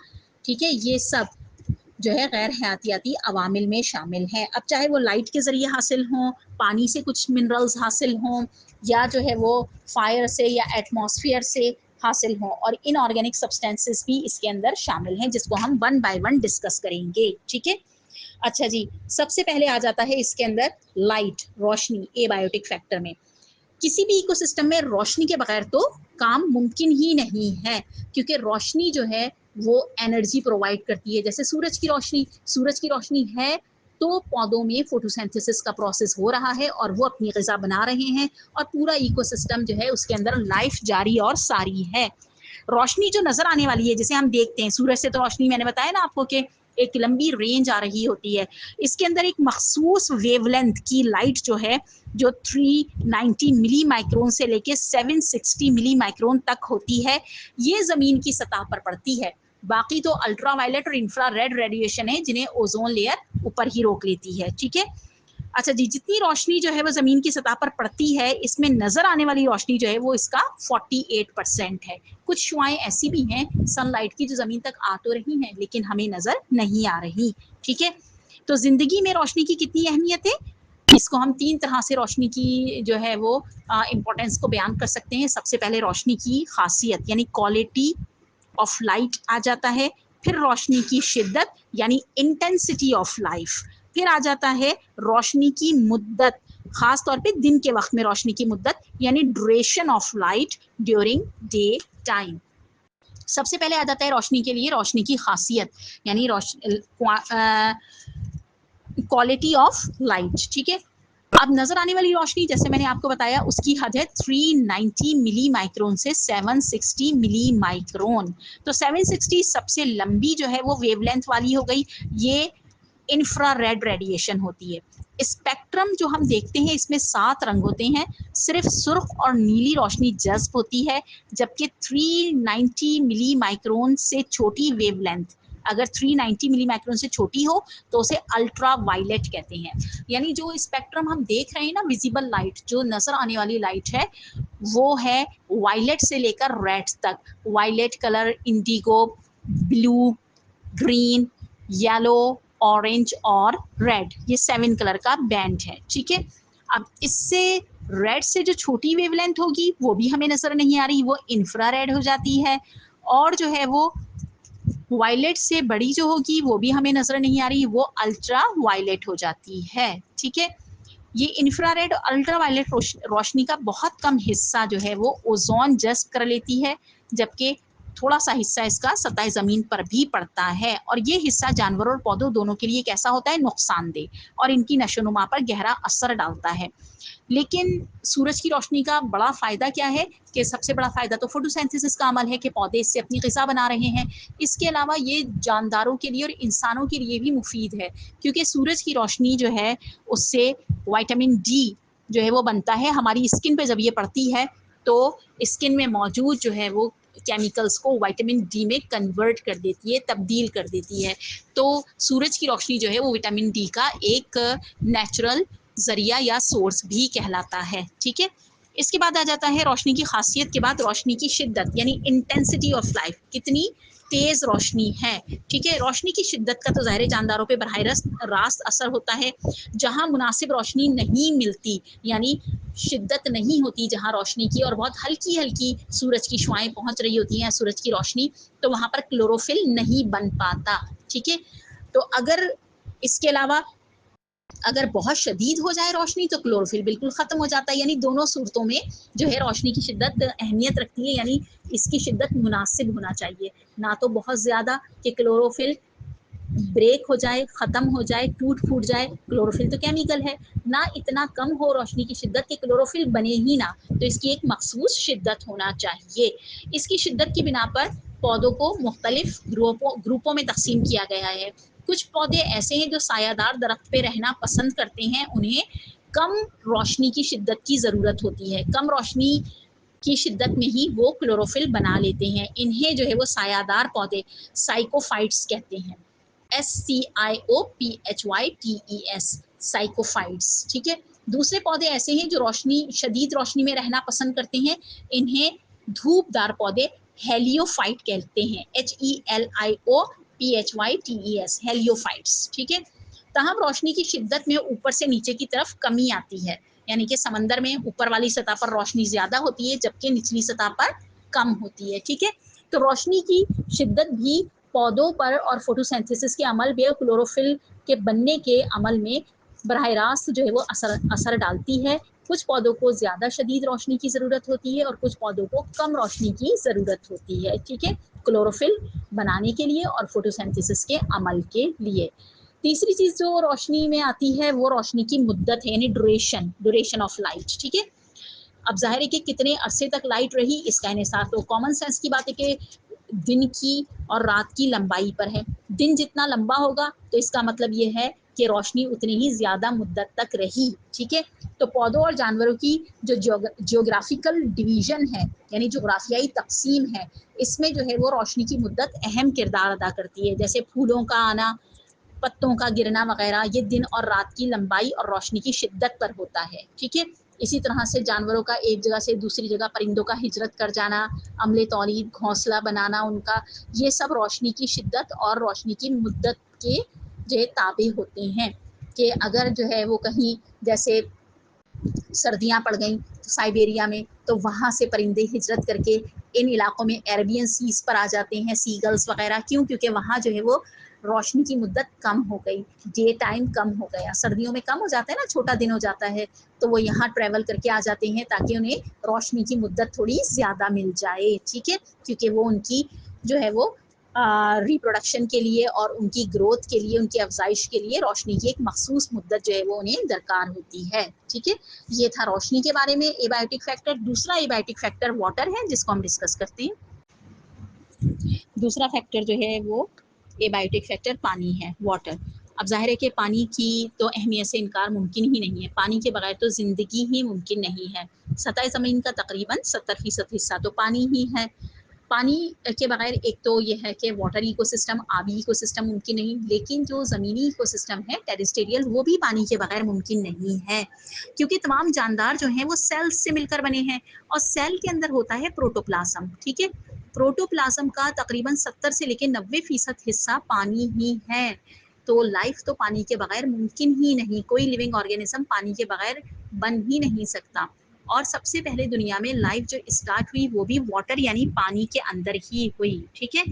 ठीक है, ये सब جو ہے غیر حیاتیاتی عوامل میں شامل ہے. اب چاہے وہ لائٹ کے ذریعے حاصل ہوں، پانی سے کچھ منرلز حاصل ہوں، یا جو ہے وہ فائر سے یا ایٹماسفیئر سے حاصل ہوں، اور ان آرگینک سبسٹینسز بھی اس کے اندر شامل ہیں جس کو ہم ون بائی ون ڈسکس کریں گے. ٹھیک ہے. اچھا جی، سب سے پہلے آ جاتا ہے اس کے اندر لائٹ، روشنی، اے بایوٹک فیکٹر میں. کسی بھی ایکو سسٹم میں روشنی کے بغیر تو کام ممکن ہی نہیں ہے، کیونکہ روشنی جو ہے وہ انرجی پرووائڈ کرتی ہے. جیسے سورج کی روشنی ہے تو پودوں میں فوٹوسینتھسس کا پروسیس ہو رہا ہے اور وہ اپنی غذا بنا رہے ہیں، اور پورا ایکو سسٹم جو ہے اس کے اندر لائف جاری اور ساری ہے. روشنی جو نظر آنے والی ہے جسے ہم دیکھتے ہیں، سورج سے تو روشنی میں نے بتایا نا آپ کو کہ ایک لمبی رینج آ رہی ہوتی ہے. اس کے اندر ایک مخصوص ویو لینتھ کی لائٹ جو ہے جو 390 ملی مائکرون سے لے کے 760 ملی مائکرون تک ہوتی ہے، یہ زمین کی سطح پر پڑتی ہے. باقی تو الٹرا وائلٹ اور انفرا ریڈ ریڈیشن ہے جنہیں اوزون لیئر اوپر ہی روک لیتی ہے. ٹھیک ہے. اچھا جی، جتنی روشنی جو ہے وہ زمین کی سطح پر پڑتی ہے، اس میں نظر آنے والی روشنی جو ہے وہ اس کا 48% ہے. کچھ شعاعیں ایسی بھی ہیں سن لائٹ کی جو زمین تک آ تو رہی ہیں لیکن ہمیں نظر نہیں آ رہی. ٹھیک ہے. تو زندگی میں روشنی کی کتنی اہمیت ہے، اس کو ہم 3 طرح سے روشنی کی جو ہے وہ امپورٹینس کو بیان کر سکتے ہیں. سب سے پہلے روشنی کی خاصیت یعنی کوالٹی آف لائٹ آ جاتا ہے، پھر روشنی کی شدت یعنی انٹینسٹی آف لائف، پھر آ جاتا ہے روشنی کی مدت، خاص طور پہ دن کے وقت میں روشنی کی مدت یعنی duration of light during day time. سب سے پہلے آ جاتا ہے روشنی کے لیے روشنی کی خاصیت یعنی کوالٹی آف لائٹ. ٹھیک ہے. اب نظر آنے والی روشنی جیسے میں نے آپ کو بتایا اس کی حد ہے 390 ملی مائکرون سے 760 ملی مائکرون. تو 760 سب سے لمبی جو ہے وہ ویو لینتھ والی ہو گئی، یہ انفرا ریڈ ریڈیشن ہوتی ہے. اسپیکٹرم جو ہم دیکھتے ہیں اس میں 7 رنگ ہوتے ہیں، صرف سرخ اور نیلی روشنی جذب ہوتی ہے، جبکہ 390 ملی مائکرون سے چھوٹی ویو لینتھ اگر 390 ملی مائکرون سے چھوٹی ہو تو اسے الٹرا وائلٹ کہتے ہیں. یعنی جو اسپیکٹرم ہم دیکھ رہے ہیں نا، ویزیبل لائٹ جو نظر آنے والی لائٹ ہے وہ ہے وائلٹ سے لے کر ریڈ تک. وائلٹ کلر، انڈیگو، بلو، گرین، یلو، اورنج اور ریڈ، یہ 7 کلر کا بینڈ ہے. ٹھیک ہے. اب اس سے ریڈ سے جو چھوٹی ویو لینتھ ہوگی وہ بھی ہمیں نظر نہیں آ رہی، وہ انفرا ریڈ ہو جاتی ہے، اور جو ہے وہ وائلٹ سے بڑی جو ہوگی وہ بھی ہمیں نظر نہیں آ رہی، وہ الٹرا وائلٹ ہو جاتی ہے. ٹھیک ہے. یہ انفرا ریڈ اور الٹرا وائلٹ روشنی کا بہت کم حصہ جو ہے وہ اوزون جذب کر لیتی ہے، جبکہ تھوڑا سا حصہ اس کا سطح زمین پر بھی پڑتا ہے، اور یہ حصہ جانوروں اور پودوں دونوں کے لیے کیسا ہوتا ہے، نقصان دہ، اور ان کی نشو و نما پر گہرا اثر ڈالتا ہے. لیکن سورج کی روشنی کا بڑا فائدہ کیا ہے کہ سب سے بڑا فائدہ تو فوٹوسینتھسس کا عمل ہے کہ پودے اس سے اپنی غذا بنا رہے ہیں. اس کے علاوہ یہ جانداروں کے لیے اور انسانوں کے لیے بھی مفید ہے، کیونکہ سورج کی روشنی جو ہے اس سے وائٹامن ڈی جو ہے وہ بنتا ہے. ہماری اسکن پہ جب یہ پڑتی ہے تو اسکن میں موجود جو ہے وہ کیمیکلز کو وائٹامن ڈی میں کنورٹ کر دیتی ہے، تبدیل کر دیتی ہے. تو سورج کی روشنی جو ہے وہ وٹامن ڈی کا ایک نیچرل ذریعہ یا سورس بھی کہلاتا ہے. ٹھیک ہے. اس کے بعد آ جاتا ہے روشنی کی خاصیت کے بعد روشنی کی شدت یعنی انٹینسٹی آف لائف، کتنی تیز روشنی ہے. ٹھیک ہے. روشنی کی شدت کا تو ظاہر جانداروں پہ براہ راست اثر ہوتا ہے. جہاں مناسب روشنی نہیں ملتی یعنی شدت نہیں ہوتی جہاں روشنی کی، اور بہت ہلکی ہلکی سورج کی شعاعیں پہنچ رہی ہوتی ہیں سورج کی روشنی، تو وہاں پر کلوروفل نہیں بن پاتا. ٹھیک ہے. تو اگر اس کے علاوہ اگر بہت شدید ہو جائے روشنی تو کلوروفل بالکل ختم ہو جاتا ہے. یعنی دونوں صورتوں میں جو ہے روشنی کی شدت اہمیت رکھتی ہے، یعنی اس کی شدت مناسب ہونا چاہیے، نہ تو بہت زیادہ کہ کلوروفل بریک ہو جائے، ختم ہو جائے، ٹوٹ پھوٹ جائے، کلوروفل تو کیمیکل ہے، نہ اتنا کم ہو روشنی کی شدت کہ کلوروفل بنے ہی نہ. تو اس کی ایک مخصوص شدت ہونا چاہیے. اس کی شدت کی بنا پر پودوں کو مختلف گروپوں میں تقسیم کیا گیا ہے. کچھ پودے ایسے ہیں جو سایہ دار درخت پہ رہنا پسند کرتے ہیں، انہیں کم روشنی کی شدت کی ضرورت ہوتی ہے، کم روشنی کی شدت میں ہی وہ کلوروفل بنا لیتے ہیں. انہیں جو ہے وہ سایہ دار پودے سائیکوفائٹس کہتے ہیں. SCIOPHYTES سائیکوفائٹس. ٹھیک ہے. دوسرے پودے ایسے ہیں جو شدید روشنی میں رہنا پسند کرتے ہیں، انہیں دھوپ دار پودے ہیلیوفائٹ کہتے ہیں. HELIO PHYTES, हेलियोफाइट्स, ठीक है। तहम रोशनी की शिद्दत में ऊपर से नीचे की तरफ कमी आती है, यानी कि समंदर में ऊपर वाली सतह पर रोशनी ज़्यादा होती है जबकि निचली सतह पर कम होती है, ठीक है। तो रोशनी की शिद्दत भी पौधों पर और फोटोसिंथेसिस के अमल में, क्लोरोफिल के बनने के अमल में बराह रास्त जो है वो असर डालती है। कुछ पौधों को ज़्यादा शदीद रोशनी की ज़रूरत होती है और कुछ पौधों को कम रोशनी की ज़रूरत होती है, ठीक है, क्लोरोफिल बनाने के लिए और फोटोसिंथेसिस के अमल के लिए। तीसरी चीज़ जो रोशनी में आती है वो रोशनी की मुद्दत है, यानी ड्यूरेशन ऑफ लाइट, ठीक है। अब ज़ाहिर है कि कितने अरसे तक लाइट रही इसका इन्हिसार तो कॉमन सेंस की बात है कि दिन की और रात की लंबाई पर है। दिन जितना लंबा होगा तो इसका मतलब ये है कि रोशनी उतनी ही ज़्यादा मुद्दत तक रही, ठीक है। तो पौधों और जानवरों की जो जियोग्राफिकल डिवीज़न है, यानी जोग्राफियाई तकसीम है, इसमें जो है वो रोशनी की मुद्दत अहम किरदार अदा करती है। जैसे फूलों का आना, पत्तों का गिरना वगैरह, ये दिन और रात की लंबाई और रोशनी की शिद्दत पर होता है, ठीक है। इसी तरह से जानवरों का एक जगह से दूसरी जगह, परिंदों का हिजरत कर जाना, अम्ले तौलीद, घोंसला बनाना उनका, ये सब रोशनी की शिद्दत और रोशनी की मुद्दत के जो ताबे होते हैं। कि अगर जो है वो कहीं जैसे सर्दियाँ पड़ गईं तो साइबेरिया में, तो वहाँ से परिंदे हिजरत करके इन इलाकों में अरेबियन सीज़ पर आ जाते हैं, सीगल्स वगैरह। क्यों? क्योंकि वहाँ जो है वो रोशनी की मुद्दत कम हो गई, डे टाइम कम हो गया। सर्दियों में कम हो जाता है ना, छोटा दिन हो जाता है, तो वो यहाँ ट्रैवल करके आ जाते हैं ताकि उन्हें रोशनी की मुद्दत थोड़ी ज़्यादा मिल जाए, ठीक है। क्योंकि वो उनकी जो है वो रिप्रोडक्शन के लिए और उनकी ग्रोथ के लिए, उनकी अफजाइश के लिए रोशनी की एक मखसूस मुद्दत जो है वो उन्हें दरकार होती है, ठीक है। ये था रोशनी के बारे में एबायोटिक फैक्टर। दूसरा एबायोटिक फैक्टर वाटर है, जिसको हम डिस्कस करते हैं। दूसरा फैक्टर जो है वो एबायोटिक फैक्टर पानी है, वाटर। अब जाहिर है कि पानी की तो अहमियत से इनकार मुमकिन ही नहीं है। पानी के बगैर तो ज़िंदगी ही मुमकिन नहीं है। सतह ज़मीन का तकरीबन 70% हिस्सा तो पानी ही है। पानी के बगैर एक तो ये है कि वाटर इकोसिस्टम, आबी इकोसिस्टम मुमकिन नहीं, लेकिन जो ज़मीनी इकोसिस्टम है टेरेस्टेरियल, वो भी पानी के बगैर मुमकिन नहीं है, क्योंकि तमाम जानदार जो हैं वो सेल्स से मिलकर बने हैं और सेल के अंदर होता है प्रोटोप्लाज्म, ठीक है। प्रोटोप्लाज्म का तकरीबन 70 से लेकर 90% हिस्सा पानी ही है। तो लाइफ तो पानी के बगैर मुमकिन ही नहीं, कोई लिविंग ऑर्गेनिज्म पानी के बगैर बन ही नहीं सकता। और सबसे पहले दुनिया में लाइफ जो स्टार्ट हुई वो भी वाटर यानी पानी के अंदर ही हुई, ठीक है।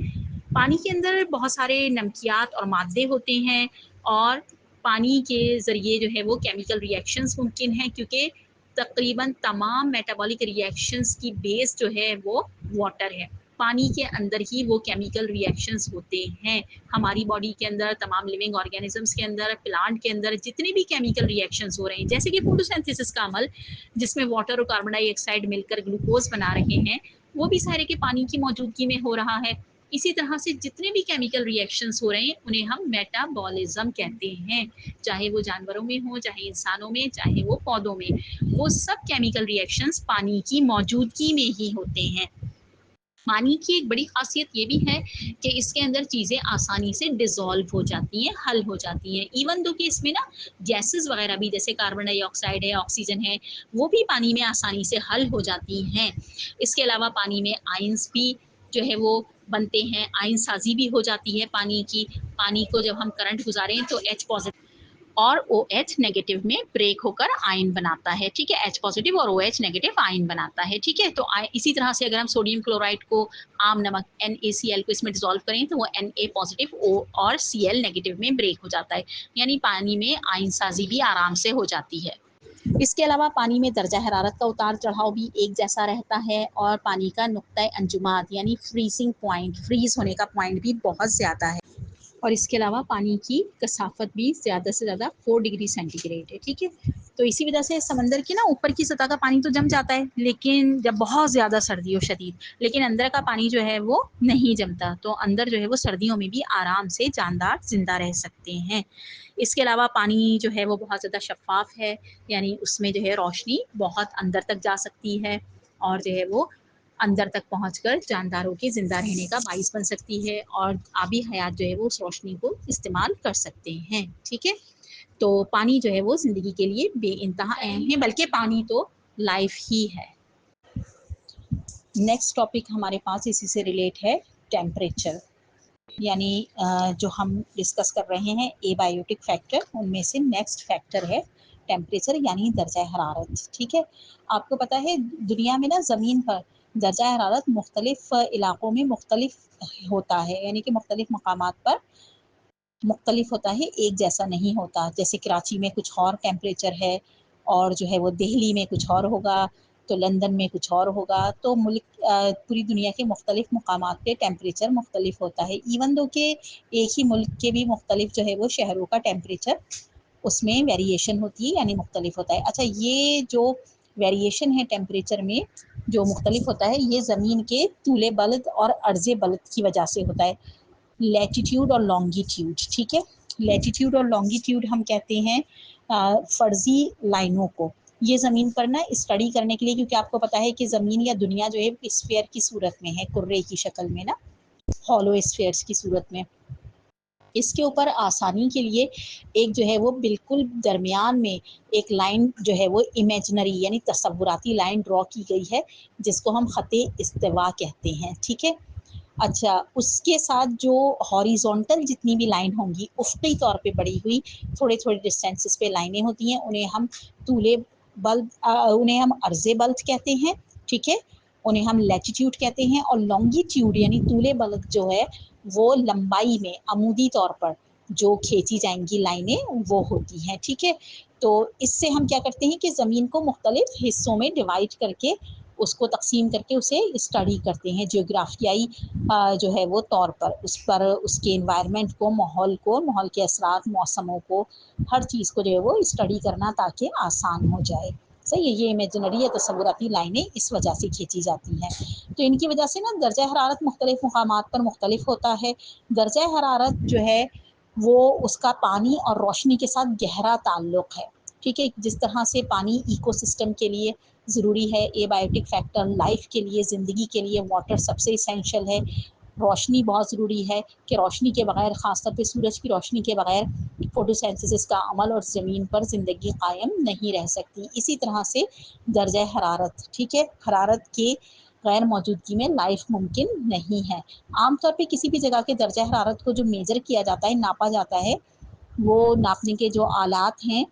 पानी के अंदर बहुत सारे नमकियात और मादे होते हैं और पानी के ज़रिए जो है वो केमिकल रिएक्शंस मुमकिन हैं, क्योंकि तकरीबन तमाम मेटाबॉलिक रिएक्शंस की बेस जो है वो वाटर है। पानी के अंदर ही वो केमिकल रिएक्शंस होते हैं। हमारी बॉडी के अंदर, तमाम लिविंग ऑर्गेनिजम्स के अंदर, प्लांट के अंदर जितने भी केमिकल रिएक्शंस हो रहे हैं, जैसे कि फोटोसिंथेसिस का अमल जिसमें वाटर और कार्बन डाइऑक्साइड मिलकर ग्लूकोज बना रहे हैं, वो भी सारे के पानी की मौजूदगी में हो रहा है। इसी तरह से जितने भी केमिकल रिएक्शंस हो रहे हैं उन्हें हम मेटाबॉलिज्म कहते हैं, चाहे वो जानवरों में हो, चाहे इंसानों में, चाहे वो पौधों में, वो सब केमिकल रिएक्शंस पानी की मौजूदगी में ही होते हैं। पानी की एक बड़ी खासियत ये भी है कि इसके अंदर चीज़ें आसानी से डिज़ोल्व हो जाती हैं, हल हो जाती हैं। इवन दो कि इसमें ना गैसेस वगैरह भी, जैसे कार्बन डाइऑक्साइड है, ऑक्सीजन है, वो भी पानी में आसानी से हल हो जाती हैं। इसके अलावा पानी में आयंस भी जो है वो बनते हैं, आयन साजी भी हो जाती है पानी की। पानी को जब हम करंट गुजारें तो H पॉजिटिव और OH नेगेटिव में ब्रेक होकर आयन बनाता है, ठीक है। H पॉजिटिव और OH नेगेटिव आयन बनाता है, ठीक है। तो इसी तरह से अगर हम सोडियम क्लोराइड को, आम नमक NaCl को इसमें डिसॉल्व करें तो वो Na पॉजिटिव O और Cl नेगेटिव में ब्रेक हो जाता है, यानी पानी में आयन साजी भी आराम से हो जाती है। इसके अलावा पानी में दर्जा हरारत का उतार चढ़ाव भी एक जैसा रहता है और पानी का नुक्ता अंजुमात यानी फ्रीजिंग पॉइंट, फ्रीज होने का पॉइंट भी बहुत ज़्यादा है। और इसके अलावा पानी की कसाफत भी ज़्यादा से ज़्यादा 4 डिग्री सेंटीग्रेड है, ठीक है। तो इसी वजह से समंदर की ना ऊपर की सतह का पानी तो जम जाता है, लेकिन जब बहुत ज़्यादा सर्दी हो शदीद, लेकिन अंदर का पानी जो है वो नहीं जमता। तो अंदर जो है वो सर्दियों में भी आराम से जानदार जिंदा रह सकते हैं। इसके अलावा पानी जो है वो बहुत ज़्यादा शफ़ाफ़ है, यानी उसमें जो है रोशनी बहुत अंदर तक जा सकती है और जो है वो अंदर तक पहुंचकर जानदारों के ज़िंदा रहने का बाइस बन सकती है और आबी हयात जो है वो उस रोशनी को इस्तेमाल कर सकते हैं, ठीक है। तो पानी जो है वो ज़िंदगी के लिए बेइंतहा अहम है, बल्कि पानी तो लाइफ ही है। नेक्स्ट टॉपिक हमारे पास इसी से रिलेट है, टेम्परेचर। یعنی جو ہم ڈسکس کر رہے ہیں اے بایوٹک فیکٹر، ان میں سے نیکسٹ فیکٹر ہے ٹیمپریچر یعنی درجہ حرارت. ٹھیک ہے، آپ کو پتہ ہے دنیا میں نا زمین پر درجہ حرارت مختلف علاقوں میں مختلف ہوتا ہے، یعنی کہ مختلف مقامات پر مختلف ہوتا ہے، ایک جیسا نہیں ہوتا. جیسے کراچی میں کچھ اور ٹیمپریچر ہے، اور جو ہے وہ دہلی میں کچھ اور ہوگا، تو لندن میں کچھ اور ہوگا. تو ملک پوری دنیا کے مختلف مقامات پہ ٹیمپریچر مختلف ہوتا ہے. ایون دو کہ ایک ہی ملک کے بھی مختلف جو ہے وہ شہروں کا ٹیمپریچر اس میں ویریشن ہوتی ہے، یعنی مختلف ہوتا ہے. اچھا، یہ جو ویریشن ہے ٹیمپریچر میں جو مختلف ہوتا ہے، یہ زمین کے طول بلد اور عرض بلد کی وجہ سے ہوتا ہے. لیٹیٹیوڈ اور لانگیٹیوڈ. ٹھیک ہے، لیٹیٹیوڈ اور لانگیٹیوڈ ہم کہتے ہیں فرضی لائنوں کو. یہ زمین پر نا اسٹڈی کرنے کے لیے، کیونکہ آپ کو پتہ ہے کہ زمین یا دنیا جو ہے اسفیئر کی صورت میں ہے، کرے کی شکل میں نا، ہالو اسفیئرس کی صورت میں. اس کے اوپر آسانی کے لیے ایک جو ہے وہ بالکل درمیان میں ایک لائن جو ہے وہ امیجنری یعنی تصوراتی لائن ڈرا کی گئی ہے، جس کو ہم خط استوا کہتے ہیں. ٹھیک ہے، اچھا، اس کے ساتھ جو ہاریزونٹل جتنی بھی لائن ہوں گی افقی طور پہ بڑی ہوئی تھوڑے تھوڑے ڈسٹینسز پہ لائنیں ہوتی ہیں، انہیں ہم طول بلد انہیں ہم عرض بلد کہتے ہیں. ٹھیک ہے، انہیں ہم لیٹیٹیوڈ کہتے ہیں. اور لانگیٹیوڈ یعنی طول بلد جو ہے وہ لمبائی میں عمودی طور پر جو کھینچی جائیں گی لائنیں وہ ہوتی ہیں. ٹھیک ہے، تو اس سے ہم کیا کرتے ہیں کہ زمین کو مختلف حصوں میں ڈیوائڈ کر کے اس کو تقسیم کر کے اسے اسٹڈی کرتے ہیں جغرافیائی جو ہے وہ طور پر، اس پر اس کے انوائرمنٹ کو، ماحول کے اثرات، موسموں کو، ہر چیز کو جو ہے وہ اسٹڈی کرنا تاکہ آسان ہو جائے. صحیح ہے، یہ امیجنری یا تصوراتی لائنیں اس وجہ سے کھینچی جاتی ہیں. تو ان کی وجہ سے نا درجہ حرارت مختلف مقامات پر مختلف ہوتا ہے. درجہ حرارت جو ہے وہ اس کا پانی اور روشنی کے ساتھ گہرا تعلق ہے. ٹھیک ہے، جس طرح سے پانی ایکو سسٹم کے لیے ضروری ہے، اے بایوٹک فیکٹر لائف کے لیے، زندگی کے لیے واٹر سب سے اسینشیل ہے. روشنی بہت ضروری ہے کہ روشنی کے بغیر، خاص طور پہ سورج کی روشنی کے بغیر فوٹوسینتھسس کا عمل اور زمین پر زندگی قائم نہیں رہ سکتی. اسی طرح سے درجہ حرارت، ٹھیک ہے، حرارت کے غیر موجودگی میں لائف ممکن نہیں ہے. عام طور پہ کسی بھی جگہ کے درجہ حرارت کو جو میجر کیا جاتا ہے، ناپا جاتا ہے، وہ ناپنے کے جو آلات ہیں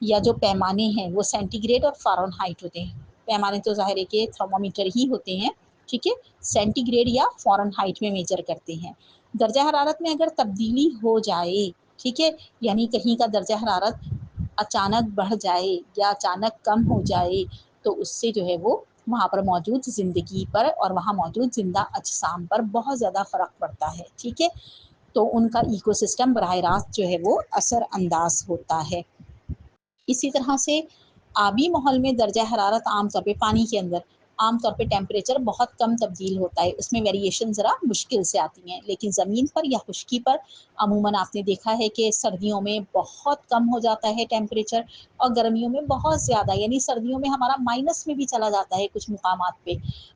یا جو پیمانے ہیں وہ سینٹی گریڈ اور فارن ہائٹ ہوتے ہیں. پیمانے تو ظاہر ہے کہ تھرمومیٹر ہی ہوتے ہیں. ٹھیک ہے، سینٹی گریڈ یا فارن ہائٹ میں میجر کرتے ہیں. درجہ حرارت میں اگر تبدیلی ہو جائے، ٹھیک ہے، یعنی کہیں کا درجہ حرارت اچانک بڑھ جائے یا اچانک کم ہو جائے، تو اس سے جو ہے وہ وہاں پر موجود زندگی پر اور وہاں موجود زندہ اجسام پر بہت زیادہ فرق پڑتا ہے. ٹھیک ہے، تو ان کا ایکو سسٹم براہ راست جو ہے وہ اثر انداز ہوتا ہے. اسی طرح سے آبی ماحول میں درجہ حرارت عام طور پہ پانی کے اندر عام طور پہ ٹیمپریچر بہت کم تبدیل ہوتا ہے، اس میں ویریشن ذرا مشکل سے آتی ہیں. لیکن زمین پر یا خشکی پر عموماً آپ نے دیکھا ہے کہ سردیوں میں بہت کم ہو جاتا ہے ٹیمپریچر، اور گرمیوں میں بہت زیادہ، یعنی سردیوں میں ہمارا مائنس میں بھی چلا جاتا ہے کچھ مقامات پہ.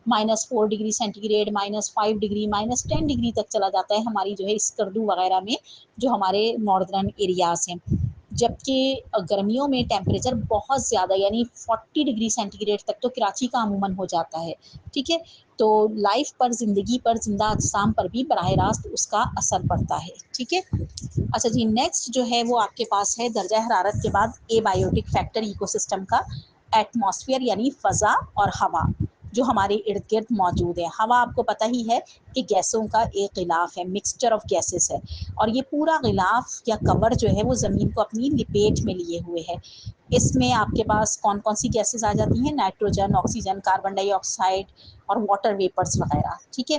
-4 degree centigrade, -5 degree, -10 degree تک چلا جاتا ہے ہماری جو ہے اسکردو وغیرہ میں، جو ہمارے ناردرن ایریاز ہیں. جبکہ گرمیوں میں ٹیمپریچر بہت زیادہ، یعنی 40 ڈگری سینٹی گریڈ تک تو کراچی کا عموماً ہو جاتا ہے. ٹھیک ہے، تو لائف پر، زندگی پر، زندہ اجسام پر بھی براہ راست اس کا اثر پڑتا ہے. ٹھیک ہے، اچھا جی، نیکسٹ جو ہے وہ آپ کے پاس ہے درجہ حرارت کے بعد اے بایوٹک فیکٹر ایکو سسٹم کا ایٹماسفیئر یعنی فضا اور ہوا جو ہمارے ارد گرد موجود ہے. ہوا آپ کو پتہ ہی ہے کہ گیسوں کا ایک غلاف ہے، مکسچر آف گیسز ہے، اور یہ پورا غلاف یا کور جو ہے وہ زمین کو اپنی لپیٹ میں لیے ہوئے ہے. اس میں آپ کے پاس کون کون سی گیسز آ جاتی ہیں؟ نائٹروجن، آکسیجن، کاربن ڈائی آکسائڈ اور واٹر ویپرز وغیرہ. ٹھیک ہے،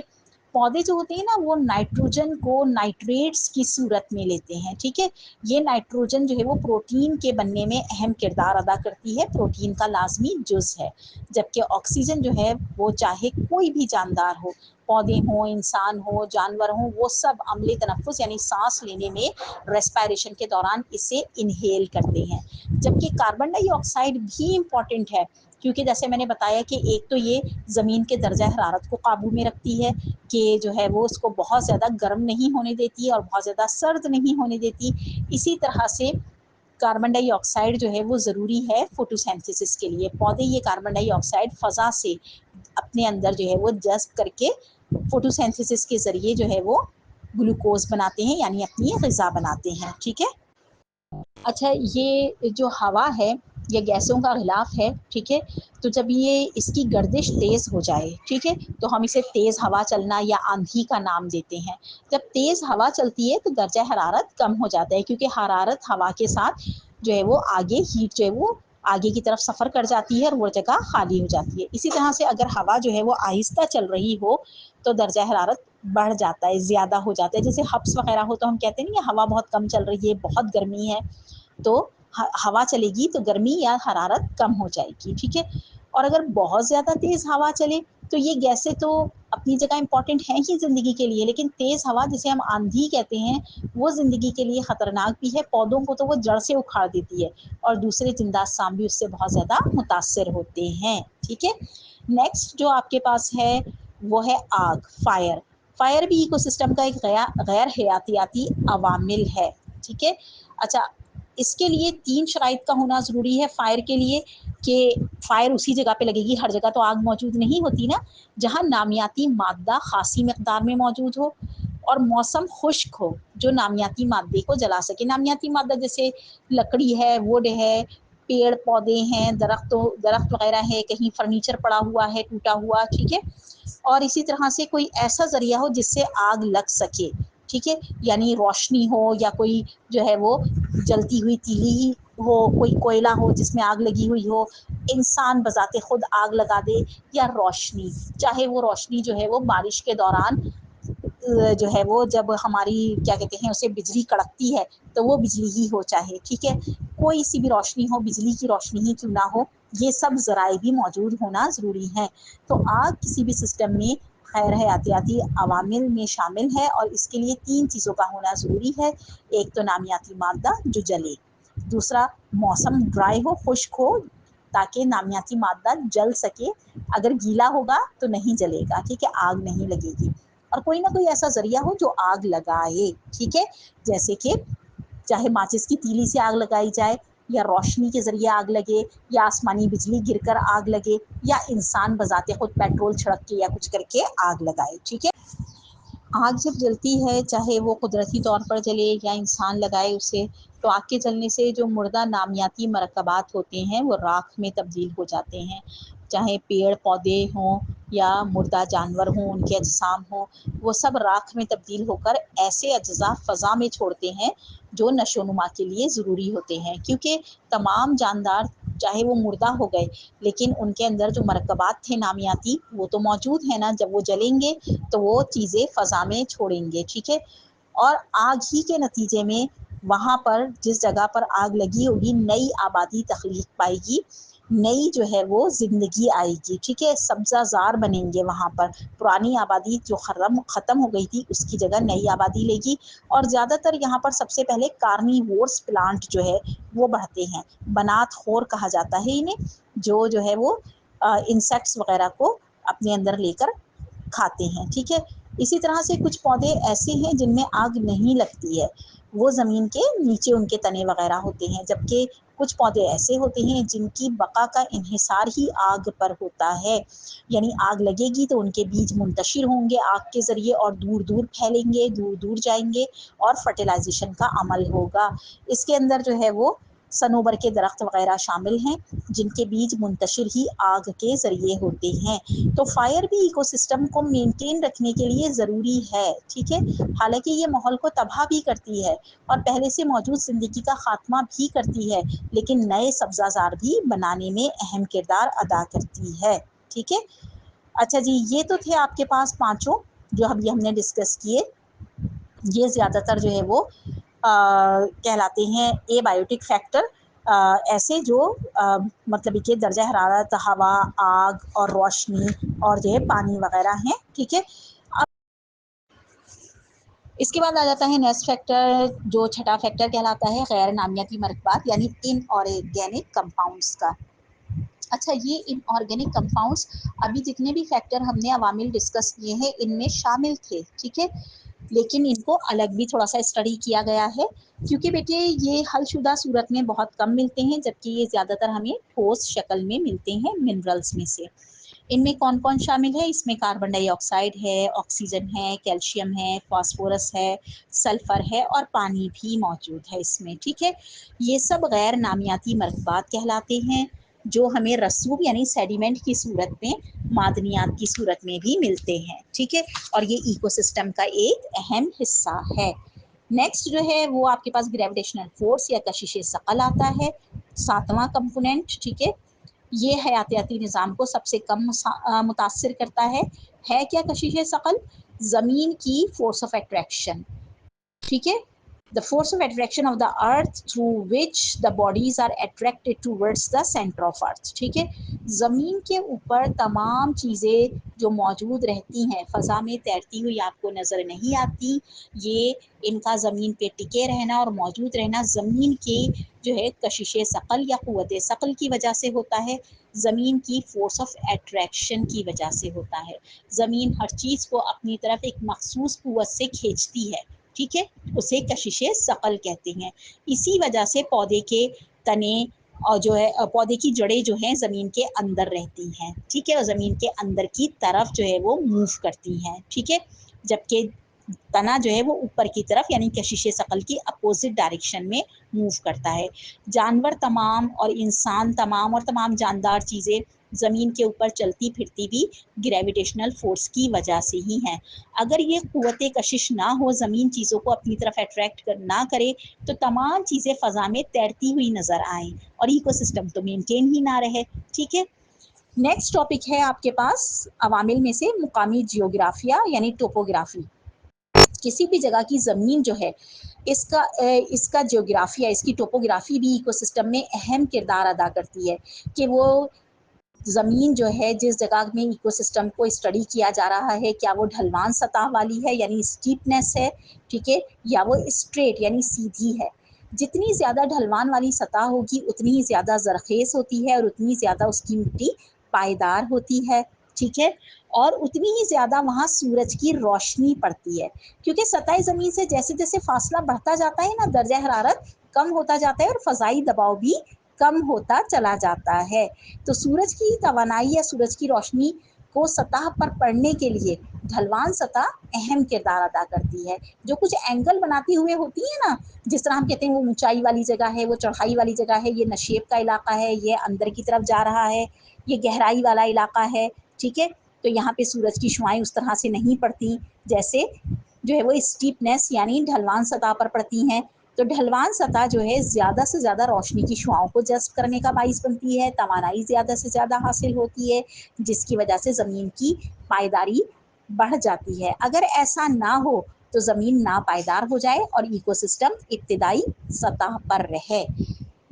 پودے جو ہوتے ہیں نا وہ نائٹروجن کو نائٹریٹس کی صورت میں لیتے ہیں. ٹھیک ہے، یہ نائٹروجن جو ہے وہ پروٹین کے بننے میں اہم کردار ادا کرتی ہے، پروٹین کا لازمی جز ہے. جبکہ آکسیجن جو ہے وہ چاہے کوئی بھی جاندار ہو، پودے ہوں، انسان ہو، جانور ہوں، وہ سب عمل تنفس یعنی سانس لینے میں ریسپائریشن کے دوران اسے انہیل کرتے ہیں. جبکہ کاربن ڈائی آکسائڈ بھی امپورٹنٹ ہے، کیونکہ جیسے میں نے بتایا کہ ایک تو یہ زمین کے درجہ حرارت کو قابو میں رکھتی ہے کہ جو ہے وہ اس کو بہت زیادہ گرم نہیں ہونے دیتی اور بہت زیادہ سرد نہیں ہونے دیتی. اسی طرح سے کاربن ڈائی آکسائڈ جو ہے وہ ضروری ہے فوٹوسینتھسس کے لیے. پودے یہ کاربن ڈائی آکسائڈ فضا سے اپنے اندر جو ہے وہ جذب کر کے فوٹوسینتھسس کے ذریعے جو ہے وہ ग्लूकोज बनाते हैं यानी अपनी ग़िज़ा बनाते हैं, ठीक है। अच्छा, ये जो हवा है ये गैसों का ग़िलाफ़ है, ठीक है। तो जब ये इसकी गर्दिश तेज़ हो जाए, ठीक है, तो हम इसे तेज़ हवा चलना या आंधी का नाम देते हैं। जब तेज़ हवा चलती है तो दर्जा हरारत कम हो जाता है, क्योंकि हरारत हवा के साथ जो है वो आगे हीट जो है वो आगे की तरफ सफ़र कर जाती है और वो जगह खाली हो जाती है। इसी तरह से अगर हवा जो है वो आहिस्ता चल रही हो तो दर्जा हरारत बढ़ जाता है, ज़्यादा हो जाता है। जैसे हब्स वगैरह हो तो हम कहते हैं ना, ये हवा बहुत कम चल रही है, बहुत गर्मी है, तो हवा चलेगी तो गर्मी या हरारत कम हो जाएगी, ठीक है। और अगर बहुत ज़्यादा तेज़ हवा चले तो ये गैसें तो अपनी जगह इम्पॉर्टेंट हैं ही ज़िंदगी के लिए, लेकिन तेज़ हवा जिसे हम आंधी कहते हैं वो ज़िंदगी के लिए ख़तरनाक भी है। पौधों को तो वो जड़ से उखाड़ देती है और दूसरे जिंदा अजसाम भी उससे बहुत ज़्यादा मुतासर होते हैं, ठीक है। नेक्स्ट जो आपके पास है वो है आग, फायर। फायर भी इकोसिस्टम का एक गैर हयातियाती अवामिल है, ठीक है। अच्छा, इसके लिए 3 शराइत का होना ज़रूरी है फायर के लिए, कि फायर उसी जगह पे लगेगी, हर जगह तो आग मौजूद नहीं होती ना, जहाँ नामियाती मादा खासी मकदार में मौजूद हो और मौसम खुश्क हो जो नामियाती मादे को जला सके। नामियाती मादा जैसे लकड़ी है, वुड है, पेड़ पौधे हैं, दरख्त वगैरह है, कहीं फर्नीचर पड़ा हुआ है टूटा हुआ, ठीक है। और इसी तरह से कोई ऐसा ज़रिया हो जिससे आग लग सके, ठीक है, यानी रोशनी हो या कोई जो है वो जलती हुई तीली हो, कोई कोयला हो जिसमें आग लगी हुई हो, इंसान बजाते खुद आग लगा दे, या रोशनी, चाहे वो रोशनी जो है वो बारिश के दौरान जो है वो जब हमारी क्या कहते हैं उसे बिजली कड़कती है तो वो बिजली ही हो चाहे, ठीक है, कोई सी भी रोशनी हो, बिजली की रोशनी ही क्यों ना हो, ये सब ज़राए भी मौजूद होना ज़रूरी है। तो आग किसी भी सिस्टम में गैर हयातियाती अवामिल में शामिल है और इसके लिए 3 चीज़ों का होना ज़रूरी है। एक तो नामियाती मादा जो जले, दूसरा मौसम ड्राई हो, खुश्क हो, ताकि नामियाती मादा जल सके, अगर गीला होगा तो नहीं जलेगा, ठीक है, आग नहीं लगेगी। और कोई ना कोई ऐसा ज़रिया हो जो आग लगाए, ठीक है, जैसे कि चाहे माचिस की तीली से आग लगाई जाए, या रोशनी के ज़रिए आग लगे, या आसमानी बिजली गिरकर आग लगे, या इंसान बजाते खुद पेट्रोल छिड़क के या कुछ करके आग लगाए, ठीक है। आग जब जलती है, चाहे वो कुदरती तौर पर जले या इंसान लगाए उसे, तो आग के जलने से जो मुर्दा नामियाती मरकबात होते हैं वो राख में तब्दील हो जाते हैं। चाहे पेड़ पौधे हों या मुर्दा जानवर हों, उनके अजसाम हों, वो सब राख में तब्दील होकर ऐसे अज्जा फ़ज़ा में छोड़ते हैं जो नशोनुमा के लिए ज़रूरी होते हैं, क्योंकि तमाम जानदार चाहे वो मुर्दा हो गए लेकिन उनके अंदर जो मरकबात थे नामियाती वो तो मौजूद है ना, जब वो जलेंगे तो वो चीज़ें फ़ज़ा में छोड़ेंगे, ठीक है। और आग ही के नतीजे में वहाँ पर जिस जगह पर आग लगी होगी नई आबादी तख्लीक पाएगी, नई जो है वो ज़िंदगी आएगी, ठीक है, सब्ज़ाज़ार बनेंगे वहाँ पर। पुरानी आबादी जो ख़त्म हो गई थी उसकी जगह नई आबादी लेगी। और ज़्यादातर यहाँ पर सबसे पहले कार्निवोर्स प्लांट जो है वो बढ़ते हैं, बनात खोर कहा जाता है इन्हें, जो है वो इंसेक्ट्स वगैरह को अपने अंदर लेकर खाते हैं, ठीक है। इसी तरह से कुछ पौधे ऐसे हैं जिनमें आग नहीं लगती है, वो ज़मीन के नीचे उनके तने वगैरह होते हैं, जबकि कुछ पौधे ऐसे होते हैं जिनकी बका का इन्हिसार ही आग पर होता है, यानी आग लगेगी तो उनके बीज मुंतशिर होंगे आग के ज़रिए और दूर दूर फैलेंगे, दूर दूर जाएंगे और फर्टिलाइजेशन का अमल होगा। इसके अंदर जो है वो सनोबर के दरख्त वगैरह शामिल हैं जिनके बीज मुंतशिर ही आग के ज़रिए होते हैं। तो फायर भी इकोसिस्टम को मेंटेन रखने के लिए ज़रूरी है, ठीक है, हालांकि ये माहौल को तबाह भी करती है और पहले से मौजूद ज़िंदगी का खात्मा भी करती है, लेकिन नए सब्ज़ाज़ार भी बनाने में अहम किरदार अदा करती है, ठीक है। अच्छा जी, ये तो थे आपके पास पाँचों जो अभी हमने डिस्कस किए। ये ज़्यादातर जो है वो कहलाते हैं एबायोटिक फैक्टर, ऐसे जो मतलब कि दर्जा हरारत, हवा, आग और रोशनी और जो है पानी वगैरह हैं, ठीक है। अब इसके बाद आ जाता है नेक्स्ट फैक्टर, जो छठा फैक्टर कहलाता है गैर नामियाती मरकबात यानी इनऑर्गेनिक कंपाउंड्स का। अच्छा, ये इनऑर्गेनिक कंपाउंड्स अभी जितने भी फैक्टर हमने अवामिल डिस्कस किए हैं इनमें शामिल थे, ठीक है, लेकिन इनको अलग भी थोड़ा सा स्टडी किया गया है, क्योंकि बेटे ये हलशुदा सूरत में बहुत कम मिलते हैं, जबकि ये ज़्यादातर हमें ठोस शक्ल में मिलते हैं मिनरल्स में से। इनमें कौन कौन शामिल है? इसमें कार्बन डाइऑक्साइड है, ऑक्सीजन है, कैल्शियम है, फास्फोरस है, सल्फर है और पानी भी मौजूद है इसमें, ठीक है। ये सब गैर नामियाती मरकबात कहलाते हैं जो हमें रसूब यानी सेडिमेंट की सूरत में, मादनियात की सूरत में भी मिलते हैं, ठीक है। और ये इकोसिस्टम का एक अहम हिस्सा है। नेक्स्ट जो है वो आपके पास ग्रेविटेशनल फोर्स या कशिश सकल आता है, 7वां कंपोनेंट, ठीक है। ये हयातियाती निज़ाम को सबसे कम मुतासिर करता है क्या कशिश सकल? ज़मीन की फोर्स ऑफ अट्रैक्शन, ठीक है। The force of attraction of the earth through which the bodies are attracted towards the centre of earth, ठीक है। ज़मीन के ऊपर तमाम चीज़ें जो मौजूद रहती हैं, फ़ज़ा में तैरती हुई आपको नज़र नहीं आती, ये इनका ज़मीन पे टिके रहना और मौजूद रहना ज़मीन के जो है कशिश सकल या क़ुव्वत सकल की वजह से होता है, ज़मीन की फोर्स ऑफ अट्रैक्शन की वजह से होता है। ज़मीन हर चीज़ को अपनी तरफ एक मखसूस क़ुव्वत से खींचती है, ठीक है, उसे कशिशे सकल कहते हैं। इसी वजह से पौधे के तने और जो है पौधे की जड़ें जो हैं ज़मीन के अंदर रहती हैं, ठीक है, और ज़मीन के अंदर की तरफ जो है वो मूव करती हैं, ठीक है, जबकि तना जो है वो ऊपर की तरफ यानी कशिशे सकल की अपोजिट डायरेक्शन में मूव करता है। जानवर तमाम और इंसान तमाम और तमाम जानदार चीज़ें ज़मीन के ऊपर चलती फिरती भी ग्रेविटेशनल फोर्स की वजह से ही हैं। अगर ये क़ुव्वत कशिश ना हो, ज़मीन चीज़ों को अपनी तरफ अट्रैक्ट ना करे, तो तमाम चीज़ें फ़ज़ा में तैरती हुई नज़र आएँ और इकोसिस्टम तो मेंटेन ही ना रहे, ठीक है। नेक्स्ट टॉपिक है आपके पास अवामिल में से मुकामी जियोग्राफिया यानी टोपोग्राफी। किसी भी जगह की ज़मीन जो है इसका जियोग्राफिया, इसकी टोपोग्राफी भी इकोसिस्टम में अहम किरदार अदा करती है कि वो ज़मीन जो है जिस जगह में इकोसिस्टम को स्टडी किया जा रहा है, क्या वो ढलवान सतह वाली है यानी स्टीपनेस है, ठीक है, या वो स्ट्रेट यानी सीधी है। जितनी ज़्यादा ढलवान वाली सतह होगी उतनी ही ज़्यादा ज़रख़ेज़ होती है और उतनी ज़्यादा उसकी मिट्टी पायदार होती है, ठीक है, और उतनी ही ज़्यादा वहाँ सूरज की रोशनी पड़ती है, क्योंकि सतह ज़मीन से जैसे जैसे फासला बढ़ता जाता है ना, दर्जा हरारत कम होता जाता है और फ़ज़ाई दबाव भी कम होता चला जाता है। तो सूरज की तवानाई या सूरज की रोशनी को सतह पर पड़ने के लिए ढलवान सतह अहम किरदार अदा करती है। जो कुछ एंगल बनाती हुए होती है ना, जिस तरह हम कहते हैं वो ऊंचाई वाली जगह है, वो चढ़ाई वाली जगह है, ये नशेब का इलाका है, ये अंदर की तरफ जा रहा है, ये गहराई वाला इलाका है, ठीक है, तो यहाँ पे सूरज की शुआएं उस तरह से नहीं पड़ती जैसे जो है वो स्टीपनेस यानी ढलवान सतह पर पड़ती हैं। तो ढलवान सतह जो है ज़्यादा से ज़्यादा रोशनी की शुआओं को जज़्ब करने का बाइस बनती है, तवानाई ज़्यादा से ज़्यादा हासिल होती है, जिसकी वजह से ज़मीन की पायदारी बढ़ जाती है। अगर ऐसा ना हो तो ज़मीन नापायदार हो जाए और इकोसिस्टम इब्तिदाई सतह पर रहे।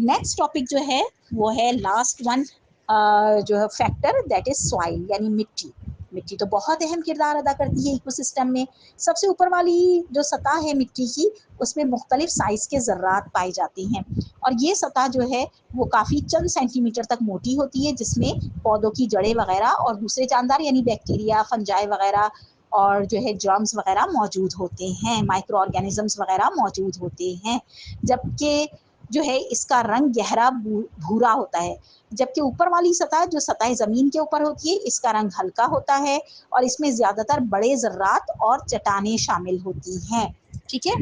नेक्स्ट टॉपिक जो है वो है लास्ट वन, जो है फैक्टर, दैट इज़ सॉइल यानी मिट्टी। मिट्टी तो बहुत अहम किरदार अदा करती है इकोसिस्टम में। सबसे ऊपर वाली जो सतह है मिट्टी की, उसमें मुख्तलिफ साइज़ के ज़र्रात पाए जाते हैं और ये सतह जो है वो काफ़ी चंद सेंटीमीटर तक मोटी होती है, जिसमें पौधों की जड़ें वगैरह और दूसरे जानदार यानी बैक्टीरिया, फंजाई वगैरह और जो है जर्म्स वगैरह मौजूद होते हैं, माइक्रो ऑर्गेनिजम्स वगैरह मौजूद होते हैं। जबकि जो है इसका रंग गहरा भूरा होता है, जबकि ऊपर वाली सतह जो सतह ज़मीन के ऊपर होती है इसका रंग हल्का होता है और इसमें ज़्यादातर बड़े ज़र्रात और चट्टानें शामिल होती हैं, ठीक है।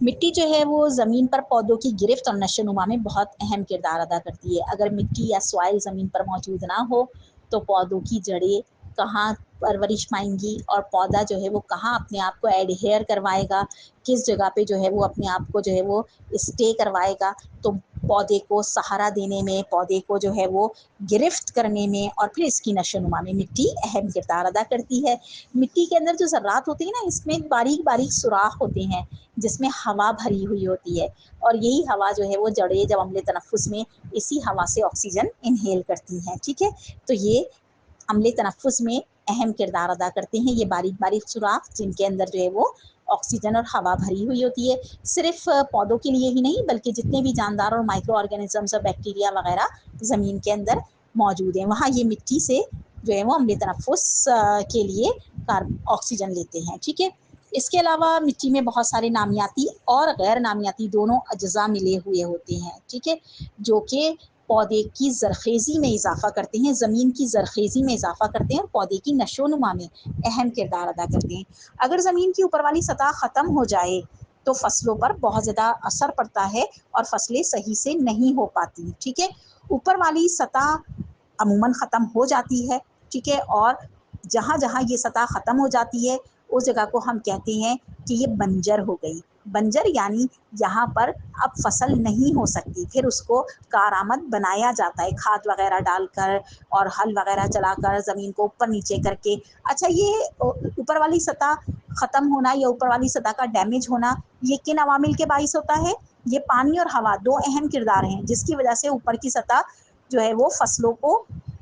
मिट्टी जो है वो ज़मीन पर पौधों की गिरफ्त और नशोनुमा में बहुत अहम किरदार अदा करती है। अगर मिट्टी या सॉइल ज़मीन पर मौजूद ना हो तो पौधों की जड़ें कहाँ परवरिश पाएंगी और पौधा जो है वो कहाँ अपने आप को एडहेयर करवाएगा, किस जगह पे जो है वो अपने आप को जो है वो स्टे करवाएगा। तो पौधे को सहारा देने में, पौधे को जो है वो गिरफ्त करने में और फिर इसकी नशोनुमा में मिट्टी अहम किरदार अदा करती है। मिट्टी के अंदर जो ज़र्रात होती है ना, इसमें बारीक बारीक सुराख होते हैं जिसमें हवा भरी हुई होती है और यही हवा जो है वो जड़ें जब अम्ले तनफ़ुस में इसी हवा से ऑक्सीजन इनहेल करती हैं, ठीक है। तो ये अम्ले तनफ़ुस में अहम किरदार अदा करते हैं ये बारीक बारीक सुराख, जिनके अंदर जो है वो ऑक्सीजन और हवा भरी हुई होती है। सिर्फ पौधों के लिए ही नहीं बल्कि जितने भी जानदार और माइक्रो ऑर्गेनिजम्स और बैक्टीरिया वगैरह ज़मीन के अंदर मौजूद हैं, वहाँ ये मिट्टी से जो है वो अम्ले तनफ़ुस के लिए ऑक्सीजन लेते हैं, ठीक है। इसके अलावा मिट्टी में बहुत सारे नामियाती और गैर नामियाती दोनों अज्जा मिले हुए होते हैं, ठीक है, जो कि پودے کی زرخیزی میں اضافہ کرتے ہیں، زمین کی زرخیزی میں اضافہ کرتے ہیں اور پودے کی نشو و نما میں اہم کردار ادا کرتے ہیں۔ اگر زمین کی اوپر والی سطح ختم ہو جائے تو فصلوں پر بہت زیادہ اثر پڑتا ہے اور فصلیں صحیح سے نہیں ہو پاتی، ٹھیک ہے۔ اوپر والی سطح عموماً ختم ہو جاتی ہے، ٹھیک ہے، اور جہاں جہاں یہ سطح ختم ہو جاتی ہے اس جگہ کو ہم کہتے ہیں کہ یہ بنجر ہو گئی۔ بنجر یعنی یہاں پر اب فصل نہیں ہو سکتی، پھر اس کو کارآمد بنایا جاتا ہے کھاد وغیرہ ڈال کر اور ہل وغیرہ چلا کر زمین کو اوپر نیچے کر کے۔ اچھا، یہ اوپر والی سطح ختم ہونا یا اوپر والی سطح کا ڈیمیج ہونا یہ کن عوامل کے باعث ہوتا ہے؟ یہ پانی اور ہوا دو اہم کردار ہیں جس کی وجہ سے اوپر کی سطح جو ہے وہ فصلوں کو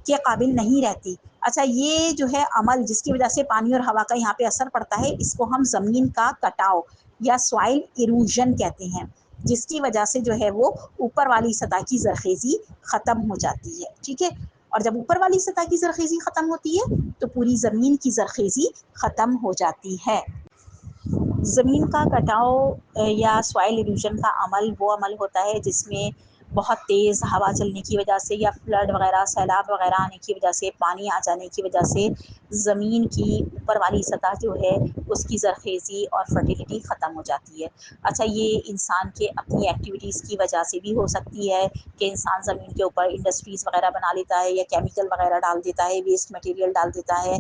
کے قابل نہیں رہتی۔ اچھا، یہ جو ہے عمل جس کی وجہ سے پانی اور ہوا کا یہاں پہ اثر پڑتا ہے، اس کو ہم زمین کا کٹاؤ یا سوائل ایروژن کہتے ہیں، جس کی وجہ سے جو ہے وہ اوپر والی سطح کی زرخیزی ختم ہو جاتی ہے، ٹھیک ہے۔ اور جب اوپر والی سطح کی زرخیزی ختم ہوتی ہے تو پوری زمین کی زرخیزی ختم ہو جاتی ہے۔ زمین کا کٹاؤ یا سوائل ایروژن کا عمل وہ عمل ہوتا ہے جس میں بہت تیز ہوا چلنے کی وجہ سے یا فلڈ وغیرہ، سیلاب وغیرہ آنے کی وجہ سے، پانی آ جانے کی وجہ سے زمین کی اوپر والی سطح جو ہے اس کی زرخیزی اور فرٹیلیٹی ختم ہو جاتی ہے۔ اچھا، یہ انسان کے اپنی ایکٹیویٹیز کی وجہ سے بھی ہو سکتی ہے کہ انسان زمین کے اوپر انڈسٹریز وغیرہ بنا لیتا ہے یا کیمیکل وغیرہ ڈال دیتا ہے، ویسٹ مٹیریل ڈال دیتا ہے،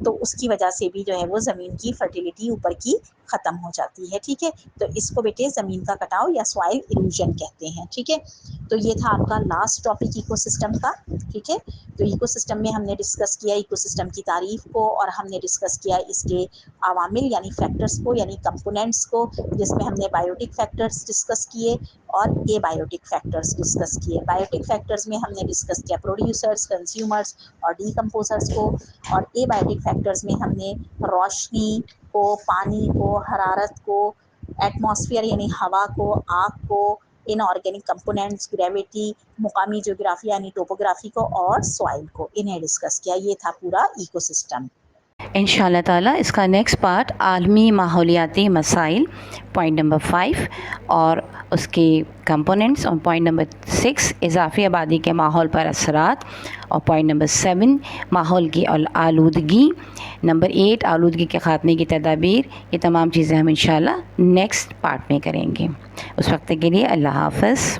تو اس کی وجہ سے بھی جو ہے وہ زمین کی فرٹیلیٹی اوپر کی ختم ہو جاتی ہے، ٹھیک ہے۔ تو اس کو بیٹے زمین کا کٹاؤ یا سوائل ایروژن کہتے ہیں، ٹھیک ہے۔ تو یہ تھا آپ کا لاسٹ ٹاپک ایکو سسٹم کا، ٹھیک ہے۔ تو ایکو سسٹم میں ہم نے ڈسکس کیا ایکو سسٹم کی تعریف کو، اور ہم نے ڈسکس کیا اس کے عوامل یعنی فیکٹرز کو، یعنی کمپوننٹس کو، جس میں ہم نے بایوٹک فیکٹرز ڈسکس کیے اور اے بایوٹک فیکٹرز ڈسکس کیے۔ بایوٹک فیکٹرز میں ہم نے ڈسکس کیا پروڈیوسرز، کنزیومرز اور ڈیکمپوزرز کو، اور اے بایوٹک فیکٹرز میں ہم نے روشنی کو، پانی کو، حرارت کو، ایٹماسفیئر یعنی ہوا کو، آگ کو، ان آرگینک کمپوننٹس، گریویٹی، مقامی جغرافی یعنی ٹوپوگرافی کو، اور سوائل کو، انہیں ڈسکس کیا۔ یہ تھا پورا ایکو سسٹم۔ انشاءاللہ تعالیٰ اس کا نیکسٹ پارٹ عالمی ماحولیاتی مسائل، پوائنٹ نمبر 5 اور اس کے کمپوننٹس، اور پوائنٹ نمبر 6 اضافی آبادی کے ماحول پر اثرات، اور پوائنٹ نمبر 7 ماحول کی آلودگی، نمبر 8 آلودگی کے خاتمے کی تدابیر۔ یہ تمام چیزیں ہم انشاءاللہ نیکسٹ پارٹ میں کریں گے۔ اس وقت کے لیے اللہ حافظ۔